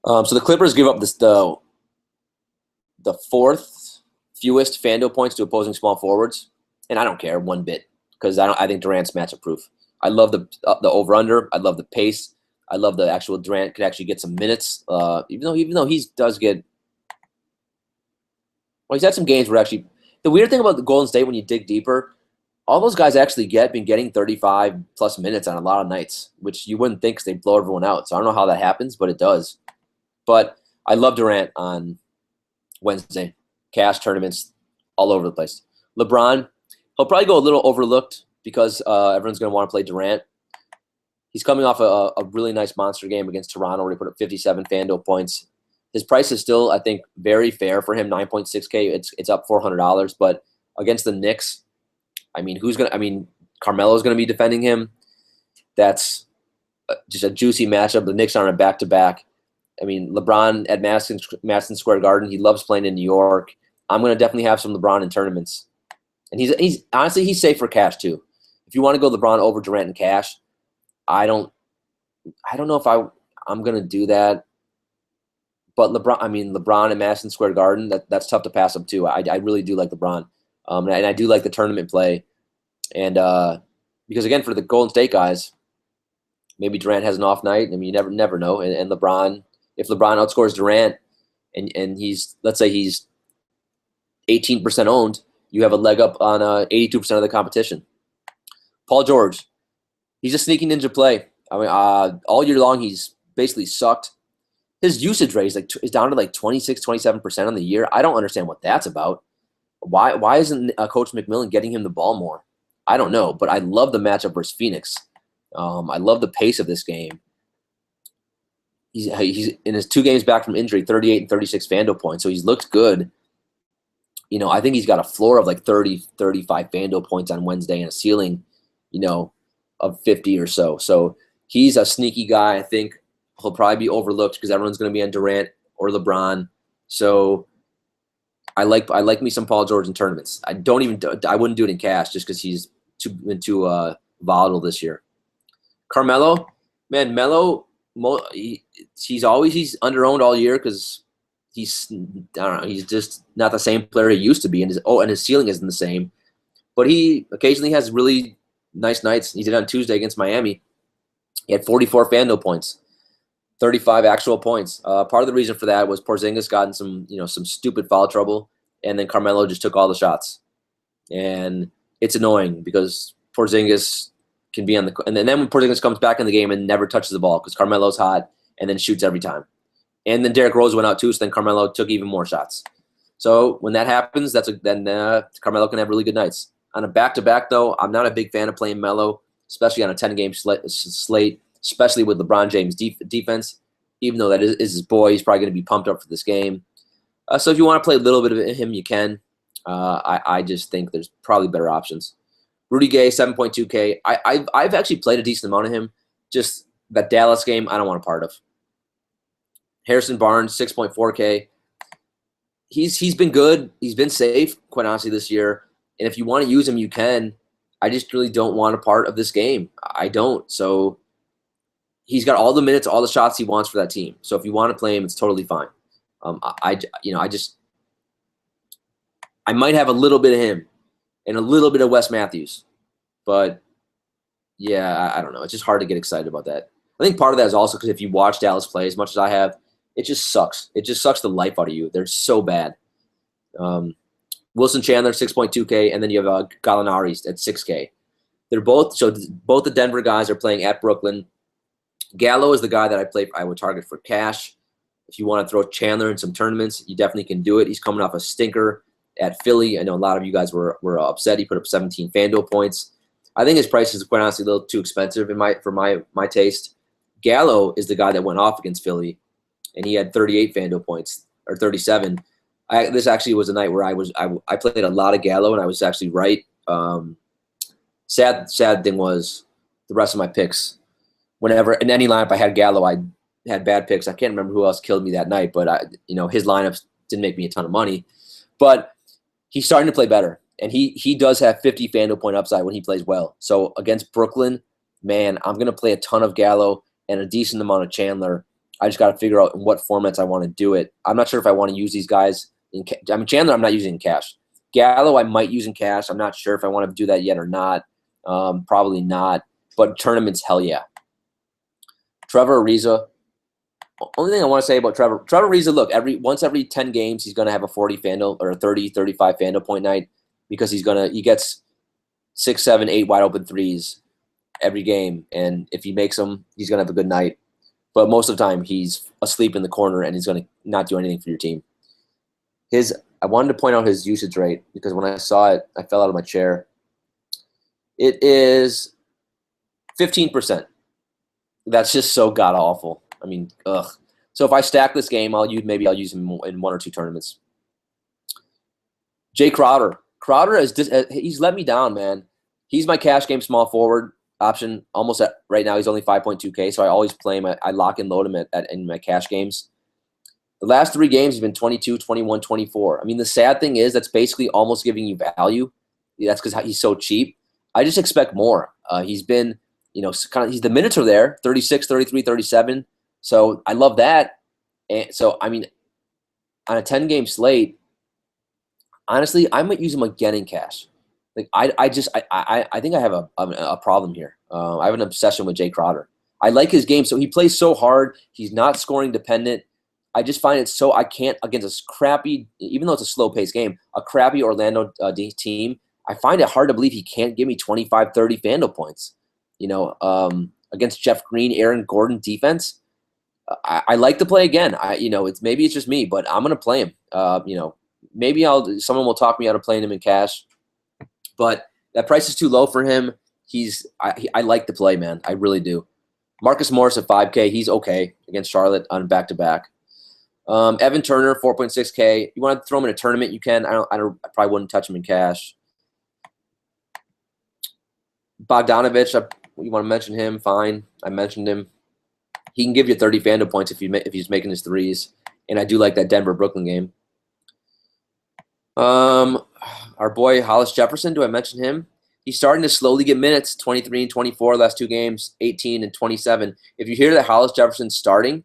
So the Clippers give up the fourth fewest FanDuel points to opposing small forwards, and I don't care one bit because I think Durant's matchup proof. I love the over/under. I love the pace. I love the actual Durant could actually get some minutes. Even though he does get, well, he's had some games where actually the weird thing about the Golden State when you dig deeper, all those guys actually been getting 35 plus minutes on a lot of nights, which you wouldn't think because they blow everyone out. So I don't know how that happens, but it does. But I love Durant on Wednesday. Cash tournaments all over the place. LeBron, he'll probably go a little overlooked because everyone's going to want to play Durant. He's coming off a really nice monster game against Toronto where he put up 57 FanDuel points. His price is still, I think, very fair for him, 9.6K. It's up $400. But against the Knicks, I mean, Carmelo's going to be defending him. That's just a juicy matchup. The Knicks are on a back-to-back. I mean, LeBron at Madison Square Garden, he loves playing in New York. I'm going to definitely have some LeBron in tournaments. And he's honestly, he's safe for cash too. If you want to go LeBron over Durant in cash, I don't know if I'm going to do that. But LeBron at Madison Square Garden, that's tough to pass up too. I really do like LeBron. And I do like the tournament play. And because, again, for the Golden State guys, maybe Durant has an off night. I mean, you never know. And LeBron, if LeBron outscores Durant and let's say he's 18% owned, you have a leg up on 82% of the competition. Paul George, he's a sneaky ninja play. I mean, all year long, he's basically sucked. His usage rate is down to like 26, 27% on the year. I don't understand what that's about. Why isn't Coach McMillan getting him the ball more? I don't know, but I love the matchup versus Phoenix. I love the pace of this game. He's in his 2 games back from injury, 38 and 36 FanDuel points, so he's looked good. I think he's got a floor of like 30, 35 FanDuel points on Wednesday and a ceiling, of 50 or so. So he's a sneaky guy. I think he'll probably be overlooked because everyone's going to be on Durant or LeBron. So I like me some Paul George in tournaments. I wouldn't do it in cash just because he's too volatile this year. Carmelo, man, he's underowned all year because I don't know, he's just not the same player he used to be, and his ceiling isn't the same. But he occasionally has really nice nights. He did on Tuesday against Miami. He had 44 FanDuel points, 35 actual points. Part of the reason for that was Porzingis got in some stupid foul trouble, and then Carmelo just took all the shots. And it's annoying because Porzingis can be on the – and then when Porzingis comes back in the game and never touches the ball because Carmelo's hot and then shoots every time. And then Derrick Rose went out too, so then Carmelo took even more shots. So when that happens, then Carmelo can have really good nights. On a back-to-back, though, I'm not a big fan of playing Melo, especially on a 10-game slate, especially with LeBron James' defense. Even though that is his boy, he's probably going to be pumped up for this game. So if you want to play a little bit of him, you can. I just think there's probably better options. Rudy Gay, 7.2K. I've actually played a decent amount of him. Just that Dallas game, I don't want a part of. Harrison Barnes, 6.4K. He's been good. He's been safe, quite honestly, this year. And if you want to use him, you can. I just really don't want a part of this game. I don't. So he's got all the minutes, all the shots he wants for that team. So if you want to play him, it's totally fine. I might have a little bit of him and a little bit of Wes Matthews. But, yeah, I don't know. It's just hard to get excited about that. I think part of that is also because if you watch Dallas play as much as I have, it just sucks. It just sucks the life out of you. They're so bad. Wilson Chandler, 6.2K, and then you have Gallinari at 6K. Both the Denver guys are playing at Brooklyn. Gallo is the guy that I would target for cash. If you want to throw Chandler in some tournaments, you definitely can do it. He's coming off a stinker at Philly. I know a lot of you guys were upset. He put up 17 FanDuel points. I think his price is quite honestly a little too expensive for my taste. Gallo is the guy that went off against Philly, and he had 38 FanDuel points, or 37. This actually was a night where I played a lot of Gallo, and I was actually right. Sad thing was the rest of my picks. Whenever in any lineup I had Gallo, I had bad picks. I can't remember who else killed me that night, but his lineups didn't make me a ton of money. But he's starting to play better, and he does have 50 FanDuel point upside when he plays well. So against Brooklyn, man, I'm going to play a ton of Gallo and a decent amount of Chandler. I just got to figure out in what formats I want to do it. I'm not sure if I want to use these guys. Chandler I'm not using in cash. Gallo I might use in cash. I'm not sure if I want to do that yet or not. Probably not. But tournaments, hell yeah. Trevor Ariza. Only thing I want to say about Trevor Ariza, look, once every 10 games, he's going to have a 40 FanDuel or a 30, 35 FanDuel point night because he gets 6, 7, 8 wide open threes every game. And if he makes them, he's going to have a good night. But most of the time, he's asleep in the corner and he's going to not do anything for your team. I wanted to point out his usage rate because when I saw it, I fell out of my chair. It is 15%. That's just so god awful. I mean, ugh. So if I stack this game, I'll use him in 1 or 2 tournaments. Jay Crowder. He's let me down, man. He's my cash game small forward option. Right now, he's only 5.2K, so I always play him. I lock and load him in my cash games. The last 3 games, he's been 22, 21, 24. I mean, the sad thing is that's basically almost giving you value. That's because he's so cheap. I just expect more. He's been, the minutes are there, 36, 33, 37. So I love that. And so, I mean, on a 10-game slate, honestly, I might use him again in cash. Like I think I have a problem here. I have an obsession with Jay Crowder. I like his game. So he plays so hard. He's not scoring dependent. I just find it so I can't against a crappy, even though it's a slow-paced game, a crappy Orlando team. I find it hard to believe he can't give me 25, 30 FanDuel points. Against Jeff Green, Aaron Gordon defense. I like to play again. Maybe it's just me, but I'm gonna play him. Maybe someone will talk me out of playing him in cash, but that price is too low for him. I like to play, man. I really do. Marcus Morris at 5K. He's okay against Charlotte on back-to-back. Evan Turner, 4.6K. You want to throw him in a tournament? You can. I probably wouldn't touch him in cash. Bogdanovich, you want to mention him? Fine. I mentioned him. He can give you 30 FanDuel points if he's making his threes. and I do like that Denver-Brooklyn game. Our boy Hollis Jefferson, do I mention him? He's starting to slowly get minutes, 23 and 24 last 2 games, 18 and 27. If you hear that Hollis Jefferson's starting,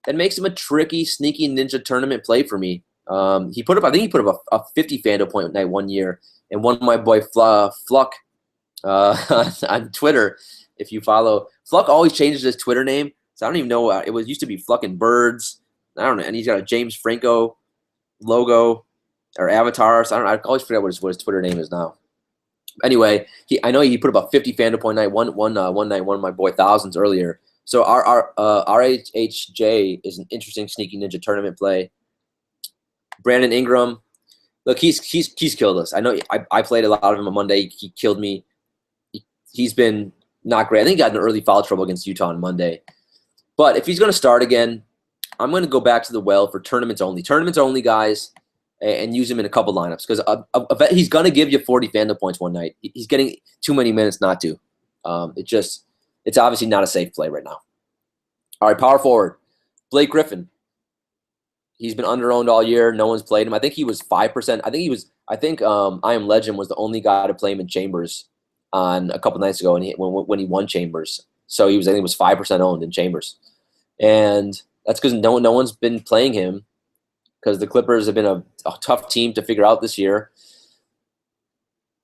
that makes him a tricky, sneaky ninja tournament play for me. I think he put up a 50 FanDuel point night one year, and one of my boy Fluck on Twitter, if you follow, Fluck always changes his Twitter name, so I don't even know. It used to be Fluckin' Birds. I don't know, and he's got a James Franco logo or avatar. So I always forget what his Twitter name is now. Anyway, I know he put about 50 FanDuel point night one night, one of my boy thousands earlier. So our RHJ is an interesting sneaky ninja tournament play. Brandon Ingram, look, he's killed us. I know I played a lot of him on Monday. He killed me. He's been not great. I think he got in early foul trouble against Utah on Monday. But if he's going to start again, I'm going to go back to the well for tournaments only. Tournaments only, guys, and use him in a couple lineups because he's going to give you 40 FanDuel points one night. He's getting too many minutes not to. It's obviously not a safe play right now. All right, power forward, Blake Griffin. He's been under-owned all year. No one's played him. I think he was 5%. I think I Am Legend was the only guy to play him in Chambers on a couple nights ago, and when he won Chambers. So I think he was 5% owned in Chambers, and that's because no one's been playing him because the Clippers have been a tough team to figure out this year.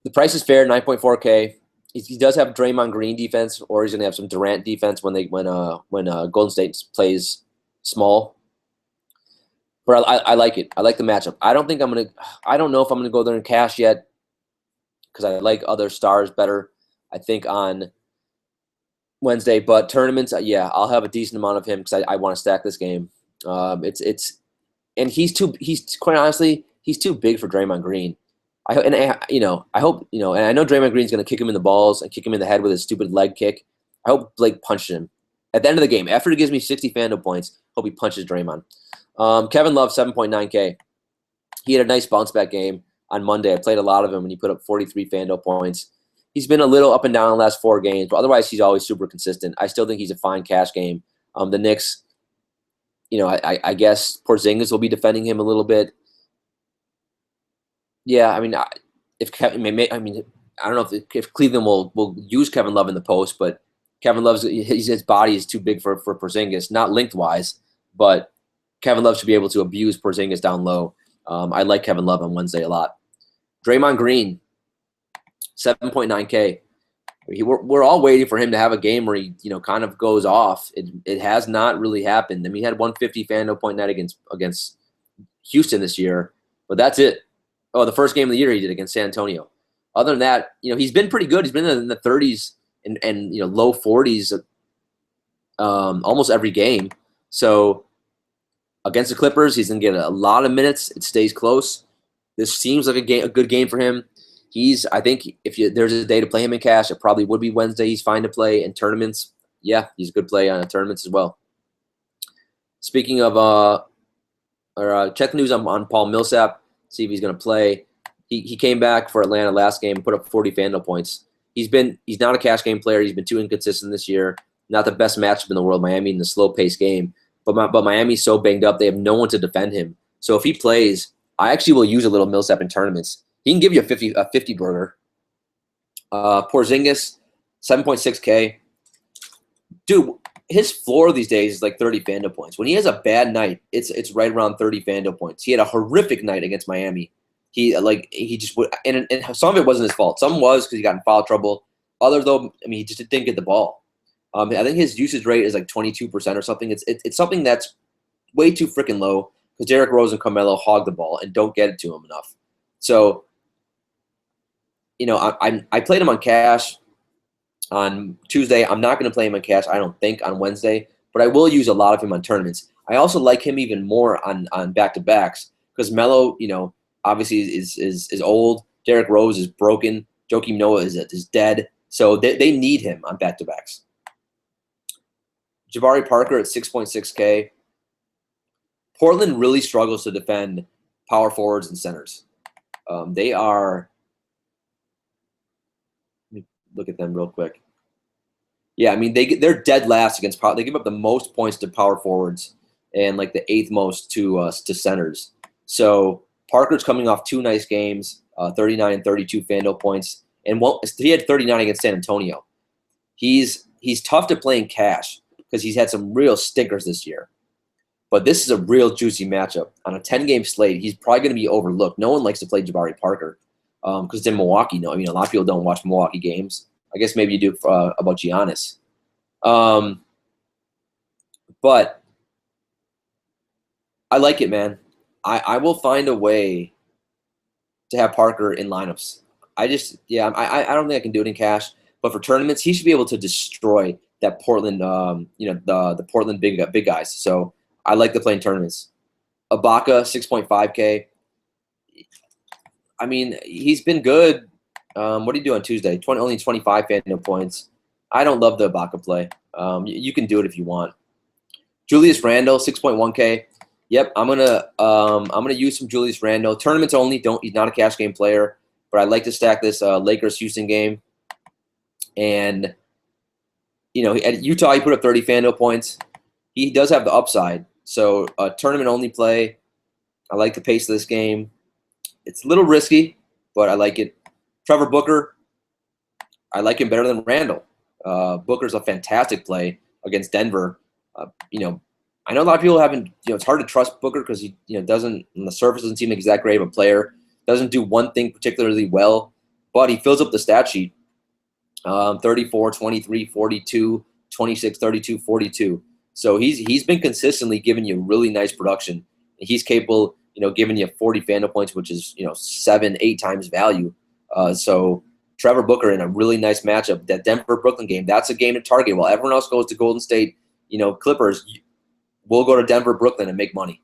The price is fair, 9.4K. He does have Draymond Green defense, or he's going to have some Durant defense when Golden State plays small. But I like it. I like the matchup. I don't know if I'm gonna go there and cash yet because I like other stars better. I think on Wednesday, but tournaments, yeah, I'll have a decent amount of him because I want to stack this game. And he's quite honestly, he's too big for Draymond Green. I hope, and I know Draymond Green's gonna kick him in the balls and kick him in the head with his stupid leg kick. I hope Blake punches him at the end of the game. After he gives me 60 FanDuel points, hope he punches Draymond. Kevin Love, 7.9K. He had a nice bounce back game on Monday. I played a lot of him and he put up 43 FanDuel points. He's been a little up and down in the last 4 games, but otherwise he's always super consistent. I still think he's a fine cash game. The Knicks, I guess Porzingis will be defending him a little bit. Yeah, I mean, I don't know if Cleveland will use Kevin Love in the post, but Kevin Love's his body is too big for Porzingis, not lengthwise, but Kevin Love should be able to abuse Porzingis down low. I like Kevin Love on Wednesday a lot. Draymond Green, 7.9K. We're all waiting for him to have a game where he, kind of goes off. It has not really happened. I mean, he had 150 FanDuel point night against Houston this year, but that's it. Oh, the first game of the year he did against San Antonio. Other than that, he's been pretty good. He's been in the 30s and low 40s almost every game. So against the Clippers, he's going to get a lot of minutes. It stays close. This seems like a good game for him. I think if there's a day to play him in cash, it probably would be Wednesday. He's fine to play in tournaments. Yeah, he's a good play on tournaments as well. Speaking of, check the news on Paul Millsap. See if he's going to play. He came back for Atlanta last game and put up 40 FanDuel points. He's not a cash game player. He's been too inconsistent this year. Not the best matchup in the world, Miami, in the slow-paced game. But Miami's so banged up, they have no one to defend him. So if he plays, I actually will use a little Millsap in tournaments. He can give you a 50 burger. Porzingis, 7.6K. Dude, his floor these days is like 30 FanDuel points. When he has a bad night, it's right around 30 FanDuel points. He had a horrific night against Miami. He just would, and some of it wasn't his fault. Some was because he got in foul trouble. Others though, he just didn't get the ball. I think his usage rate is like 22% or something. It's something that's way too freaking low because Derrick Rose and Carmelo hog the ball and don't get it to him enough. So, I played him on cash on Tuesday. I'm not going to play him on cash, I don't think, on Wednesday, but I will use a lot of him on tournaments. I also like him even more on back-to-backs because Melo, obviously is old. Derrick Rose is broken. Joakim Noah is dead. So they need him on back-to-backs. Jabari Parker at 6.6K. Portland really struggles to defend power forwards and centers. They are – let me look at them real quick. Yeah, they're dead last against power. They give up the most points to power forwards and like the 8th most to centers. So Parker's coming off 2 nice games, 39 and 32 FanDuel points, and he had 39 against San Antonio. He's tough to play in cash because he's had some real stinkers this year. But this is a real juicy matchup. On a 10-game slate, he's probably going to be overlooked. No one likes to play Jabari Parker because it's in Milwaukee. No, I mean, a lot of people don't watch Milwaukee games. I guess maybe you do about Giannis. But I like it, man. I will find a way to have Parker in lineups. I don't think I can do it in cash. But for tournaments, he should be able to destroy that Portland, the Portland big guys. So I like to play in tournaments. Ibaka, 6.5K. I mean, he's been good. What did he do on Tuesday? Only 25 FanDuel points. I don't love the Ibaka play. You can do it if you want. Julius Randle, 6.1K. Yep, I'm gonna use some Julius Randle. Tournaments only. He's not a cash game player, but I like to stack this Lakers-Houston game. And at Utah, he put up 30 FanDuel points. He does have the upside. So tournament only play. I like the pace of this game. It's a little risky, but I like it. Trevor Booker, I like him better than Randall. Booker's a fantastic play against Denver. I know a lot of people haven't. It's hard to trust Booker because he, doesn't on the surface doesn't seem like he's that great of a player. Doesn't do one thing particularly well, but he fills up the stat sheet. 34, 23, 42, 26, 32, 42. So he's been consistently giving you really nice production. He's capable, giving you 40 FanDuel points, which is 7-8 times value. So Trevor Booker in a really nice matchup. That Denver-Brooklyn game, that's a game to target. While everyone else goes to Golden State, Clippers, we'll go to Denver-Brooklyn and make money.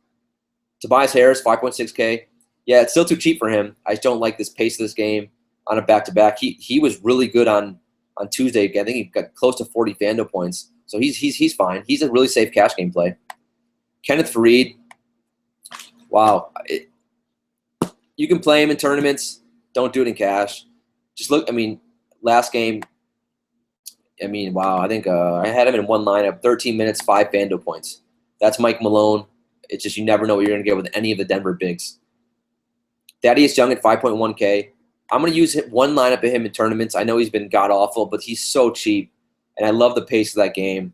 Tobias Harris, 5.6K. Yeah, it's still too cheap for him. I just don't like this pace of this game on a back-to-back. He was really good on Tuesday. I think he got close to 40 FanDuel points. So he's fine. He's a really safe cash game play. Kenneth Faried, wow. You can play him in tournaments. Don't do it in cash. Just look, last game, wow. I think I had him in one lineup, 13 minutes, 5 FanDuel points. That's Mike Malone. It's just you never know what you're going to get with any of the Denver bigs. Thaddeus Young at 5.1K. I'm going to use one lineup of him in tournaments. I know he's been god-awful, but he's so cheap, and I love the pace of that game.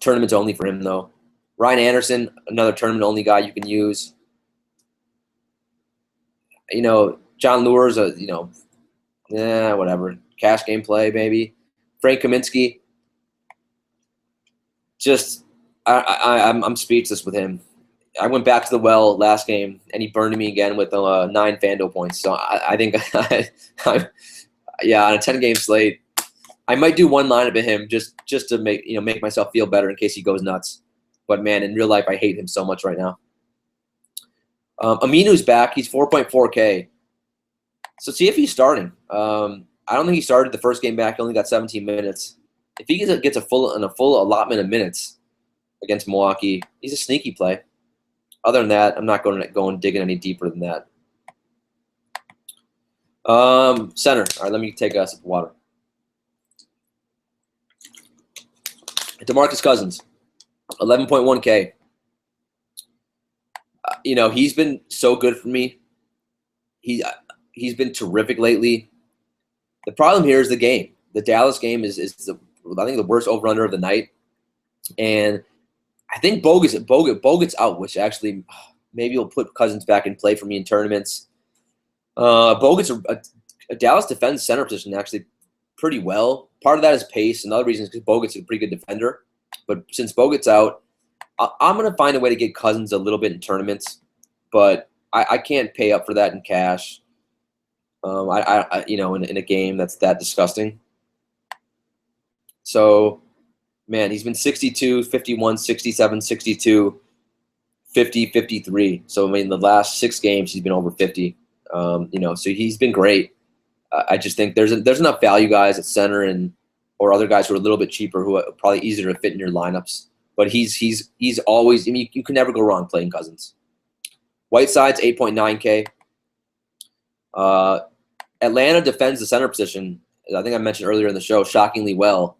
Tournaments only for him, though. Ryan Anderson, another tournament-only guy you can use. John Lure's whatever. Cash game play, maybe. Frank Kaminsky. Just, I'm speechless with him. I went back to the well last game, and he burned me again with 9 FanDuel points. So I think, on a 10-game slate, I might do one lineup of him just to make myself feel better in case he goes nuts. But man, in real life, I hate him so much right now. Aminu's back. He's 4.4K. So see if he's starting. I don't think he started the first game back. He only got 17 minutes. If he gets a full allotment of minutes against Milwaukee, he's a sneaky play. Other than that, I'm not going digging any deeper than that. Center. All right, let me take a sip of water. DeMarcus Cousins, 11.1K. He's been so good for me. He's been terrific lately. The problem here is the game. The Dallas game is the worst over-under of the night. And I think Bogut's out, which actually maybe will put Cousins back in play for me in tournaments. Bogut's a Dallas defends center position actually pretty well. Part of that is pace. Another reason is because Bogut's a pretty good defender. But since Bogut's out, I'm going to find a way to get Cousins a little bit in tournaments. But I can't pay up for that in cash. In a game that's that disgusting. So, man, he's been 62, 51, 67, 62, 50, 53. So, the last 6 games he's been over 50. So he's been great. I just think there's enough value guys at center or other guys who are a little bit cheaper who are probably easier to fit in your lineups. But he's always. You can never go wrong playing Cousins. Whiteside's 8.9K. Atlanta defends the center position. I think I mentioned earlier in the show shockingly well.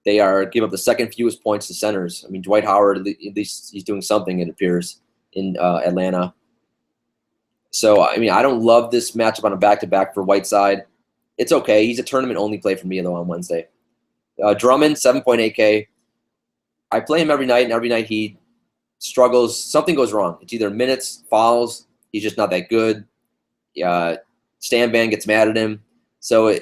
they are give up the second fewest points to centers. I mean, Dwight Howard, at least he's doing something, it appears, in Atlanta. So, I mean, I don't love this matchup on a back-to-back for Whiteside. It's okay. He's a tournament-only play for me, though, on Wednesday. Drummond, 7.8K. I play him every night, and every night he struggles. Something goes wrong. It's either minutes, fouls. He's just not that good. Stan Van gets mad at him. So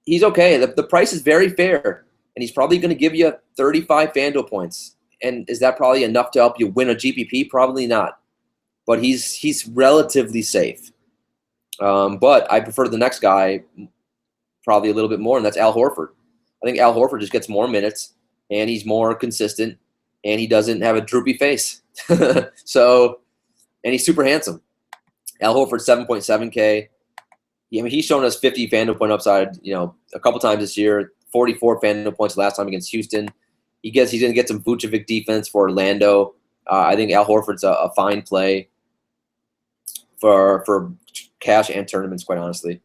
he's okay. The price is very fair, and he's probably going to give you 35 FanDuel points. And is that probably enough to help you win a GPP? Probably not. But he's relatively safe. But I prefer the next guy probably a little bit more, and that's Al Horford. I think Al Horford just gets more minutes, and he's more consistent, and he doesn't have a droopy face. So, and he's super handsome. Al Horford, 7.7K. I mean, he's shown us 50 FanDuel point upside, a couple times this year. 44 FanDuel points last time against Houston. He's going to get some Vucevic defense for Orlando. I think Al Horford's a fine play for cash and tournaments, quite honestly.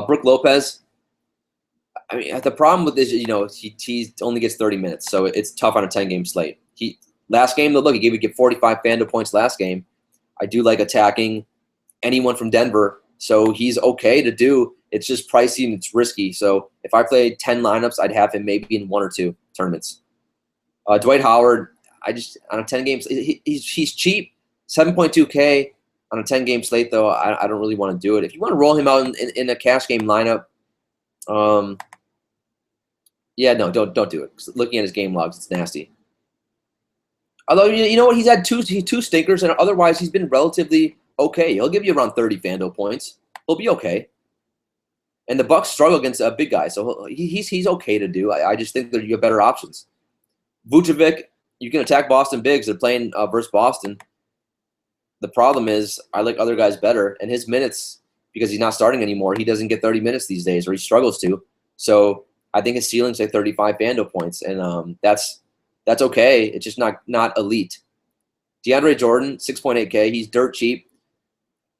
Brook Lopez. I mean, the problem with this, he only gets 30 minutes, so it's tough on a 10-game slate. Last game, though, look, he gave 45 FanDuel points last game. I do like attacking anyone from Denver, so he's okay to do. It's just pricey and it's risky. So if I played 10 lineups, I'd have him maybe in 1 or 2 tournaments. Dwight Howard, on a 10-game slate, he's cheap, 7.2K on a 10-game slate, though. I don't really want to do it. If you want to roll him out in a cash game lineup, yeah, no, don't do it. Looking at his game logs, it's nasty. Although, you know what, he's had two stinkers, and otherwise he's been relatively okay. He'll give you around 30 FanDuel points. He'll be okay. And the Bucks struggle against big guys, so he's okay to do. I just think that you have better options. Vucevic, you can attack Boston bigs. They're playing versus Boston. The problem is I like other guys better, and his minutes, because he's not starting anymore, he doesn't get 30 minutes these days, or he struggles to. So I think his ceiling's like 35 FanDuel points, and that's okay. It's just not elite. DeAndre Jordan, 6.8K. He's dirt cheap.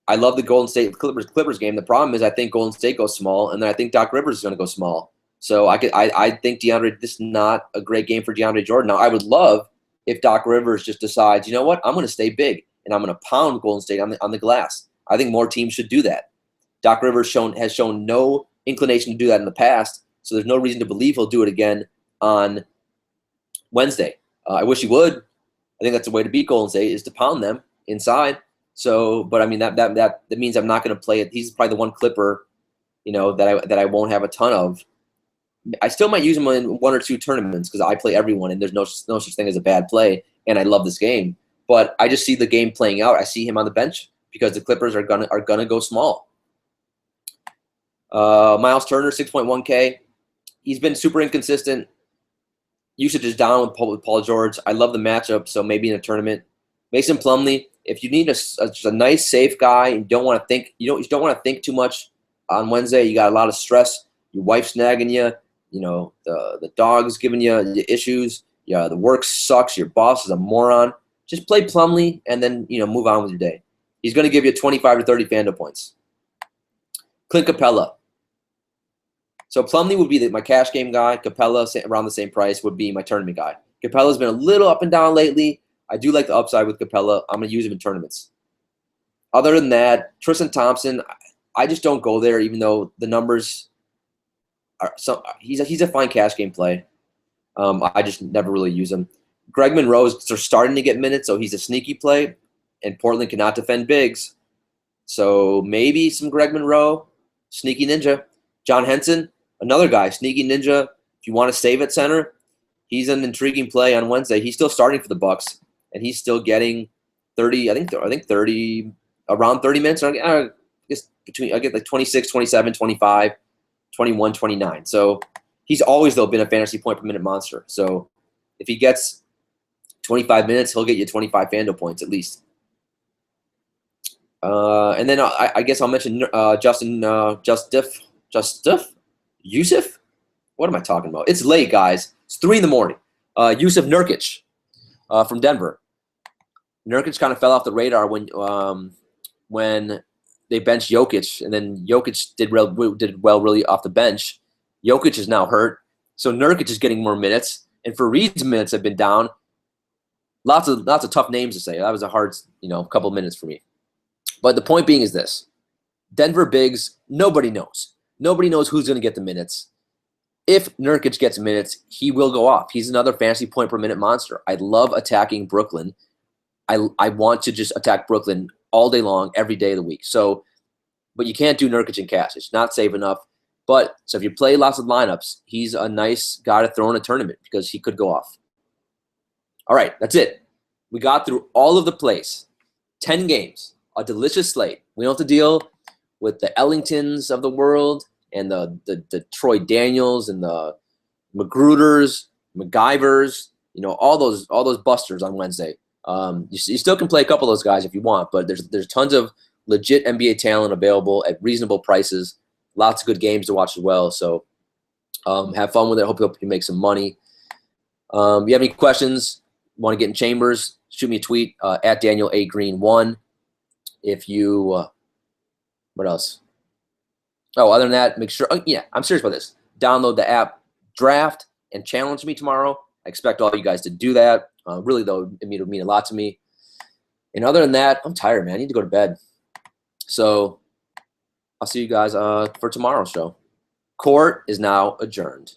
I love the Golden State Clippers game. The problem is I think Golden State goes small, and then I think Doc Rivers is going to go small. So I think this is not a great game for DeAndre Jordan. Now, I would love if Doc Rivers just decides, you know what, I'm going to stay big, and I'm going to pound Golden State on the glass. I think more teams should do that. Doc Rivers has shown no inclination to do that in the past, so there's no reason to believe he'll do it again on Wednesday. I wish he would. I think that's the way to beat Golden State, is to pound them inside. So, but I mean that means I'm not going to play it. He's probably the one Clipper, that I won't have a ton of. I still might use him in 1 or 2 tournaments because I play everyone, and there's no such thing as a bad play. And I love this game, but I just see the game playing out. I see him on the bench because the Clippers are gonna go small. Miles Turner, 6.1K. He's been super inconsistent. Usage is down with Paul George. I love the matchup, so maybe in a tournament. Mason Plumlee, if you need just a nice, safe guy and don't want to think, you don't want to think too much on Wednesday. You got a lot of stress. Your wife's nagging you. The dog's giving you issues. Yeah, the work sucks. Your boss is a moron. Just play Plumlee and then move on with your day. He's going to give you 25 to 30 FanDuel points. Clint Capella. So Plumlee would be my cash game guy. Capella, around the same price, would be my tournament guy. Capella's been a little up and down lately. I do like the upside with Capella. I'm going to use him in tournaments. Other than that, Tristan Thompson, I just don't go there, even though the numbers are he's a fine cash game play. I just never really use him. Greg Monroe's starting to get minutes, so he's a sneaky play, and Portland cannot defend bigs. So maybe some Greg Monroe, sneaky ninja. John Henson, another guy, sneaky ninja. If you want to save at center, he's an intriguing play on Wednesday. He's still starting for the Bucks, and he's still getting 30. I think 30, around 30 minutes. I get like 26, 27, 25, 21, 29. So he's always though been a fantasy point per minute monster. So if he gets 25 minutes, he'll get you 25 FanDuel points at least. And then I guess I'll mention Yusuf? What am I talking about? It's late, guys. It's 3 a.m. Yusuf Nurkic from Denver. Nurkic kind of fell off the radar when they benched Jokic, and then Jokic did well really off the bench. Jokic is now hurt. So Nurkic is getting more minutes, and Fareed's minutes have been down. Lots of tough names to say. That was a hard, couple of minutes for me. But the point being is this: Denver bigs, nobody knows. Nobody knows who's going to get the minutes. If Nurkic gets minutes, he will go off. He's another fantasy point per minute monster. I love attacking Brooklyn. I want to just attack Brooklyn all day long, every day of the week. So, but you can't do Nurkic and Cash. It's not safe enough. But so if you play lots of lineups, he's a nice guy to throw in a tournament because he could go off. All right, that's it. We got through all of the plays. 10 games, a delicious slate. We don't have to deal with the Ellingtons of the world and the Troy Daniels and the Magruders, MacGyvers, all those busters on Wednesday. You still can play a couple of those guys if you want, but there's tons of legit NBA talent available at reasonable prices. Lots of good games to watch as well. So have fun with it. Hope you make some money. If you have any questions, want to get in chambers, shoot me a tweet at Daniel A. Green 1. If you, what else? Oh, other than that, make sure, I'm serious about this. Download the app Draft and challenge me tomorrow. I expect all you guys to do that. Really, though, it would mean a lot to me. And other than that, I'm tired, man. I need to go to bed. So I'll see you guys for tomorrow's show. Court is now adjourned.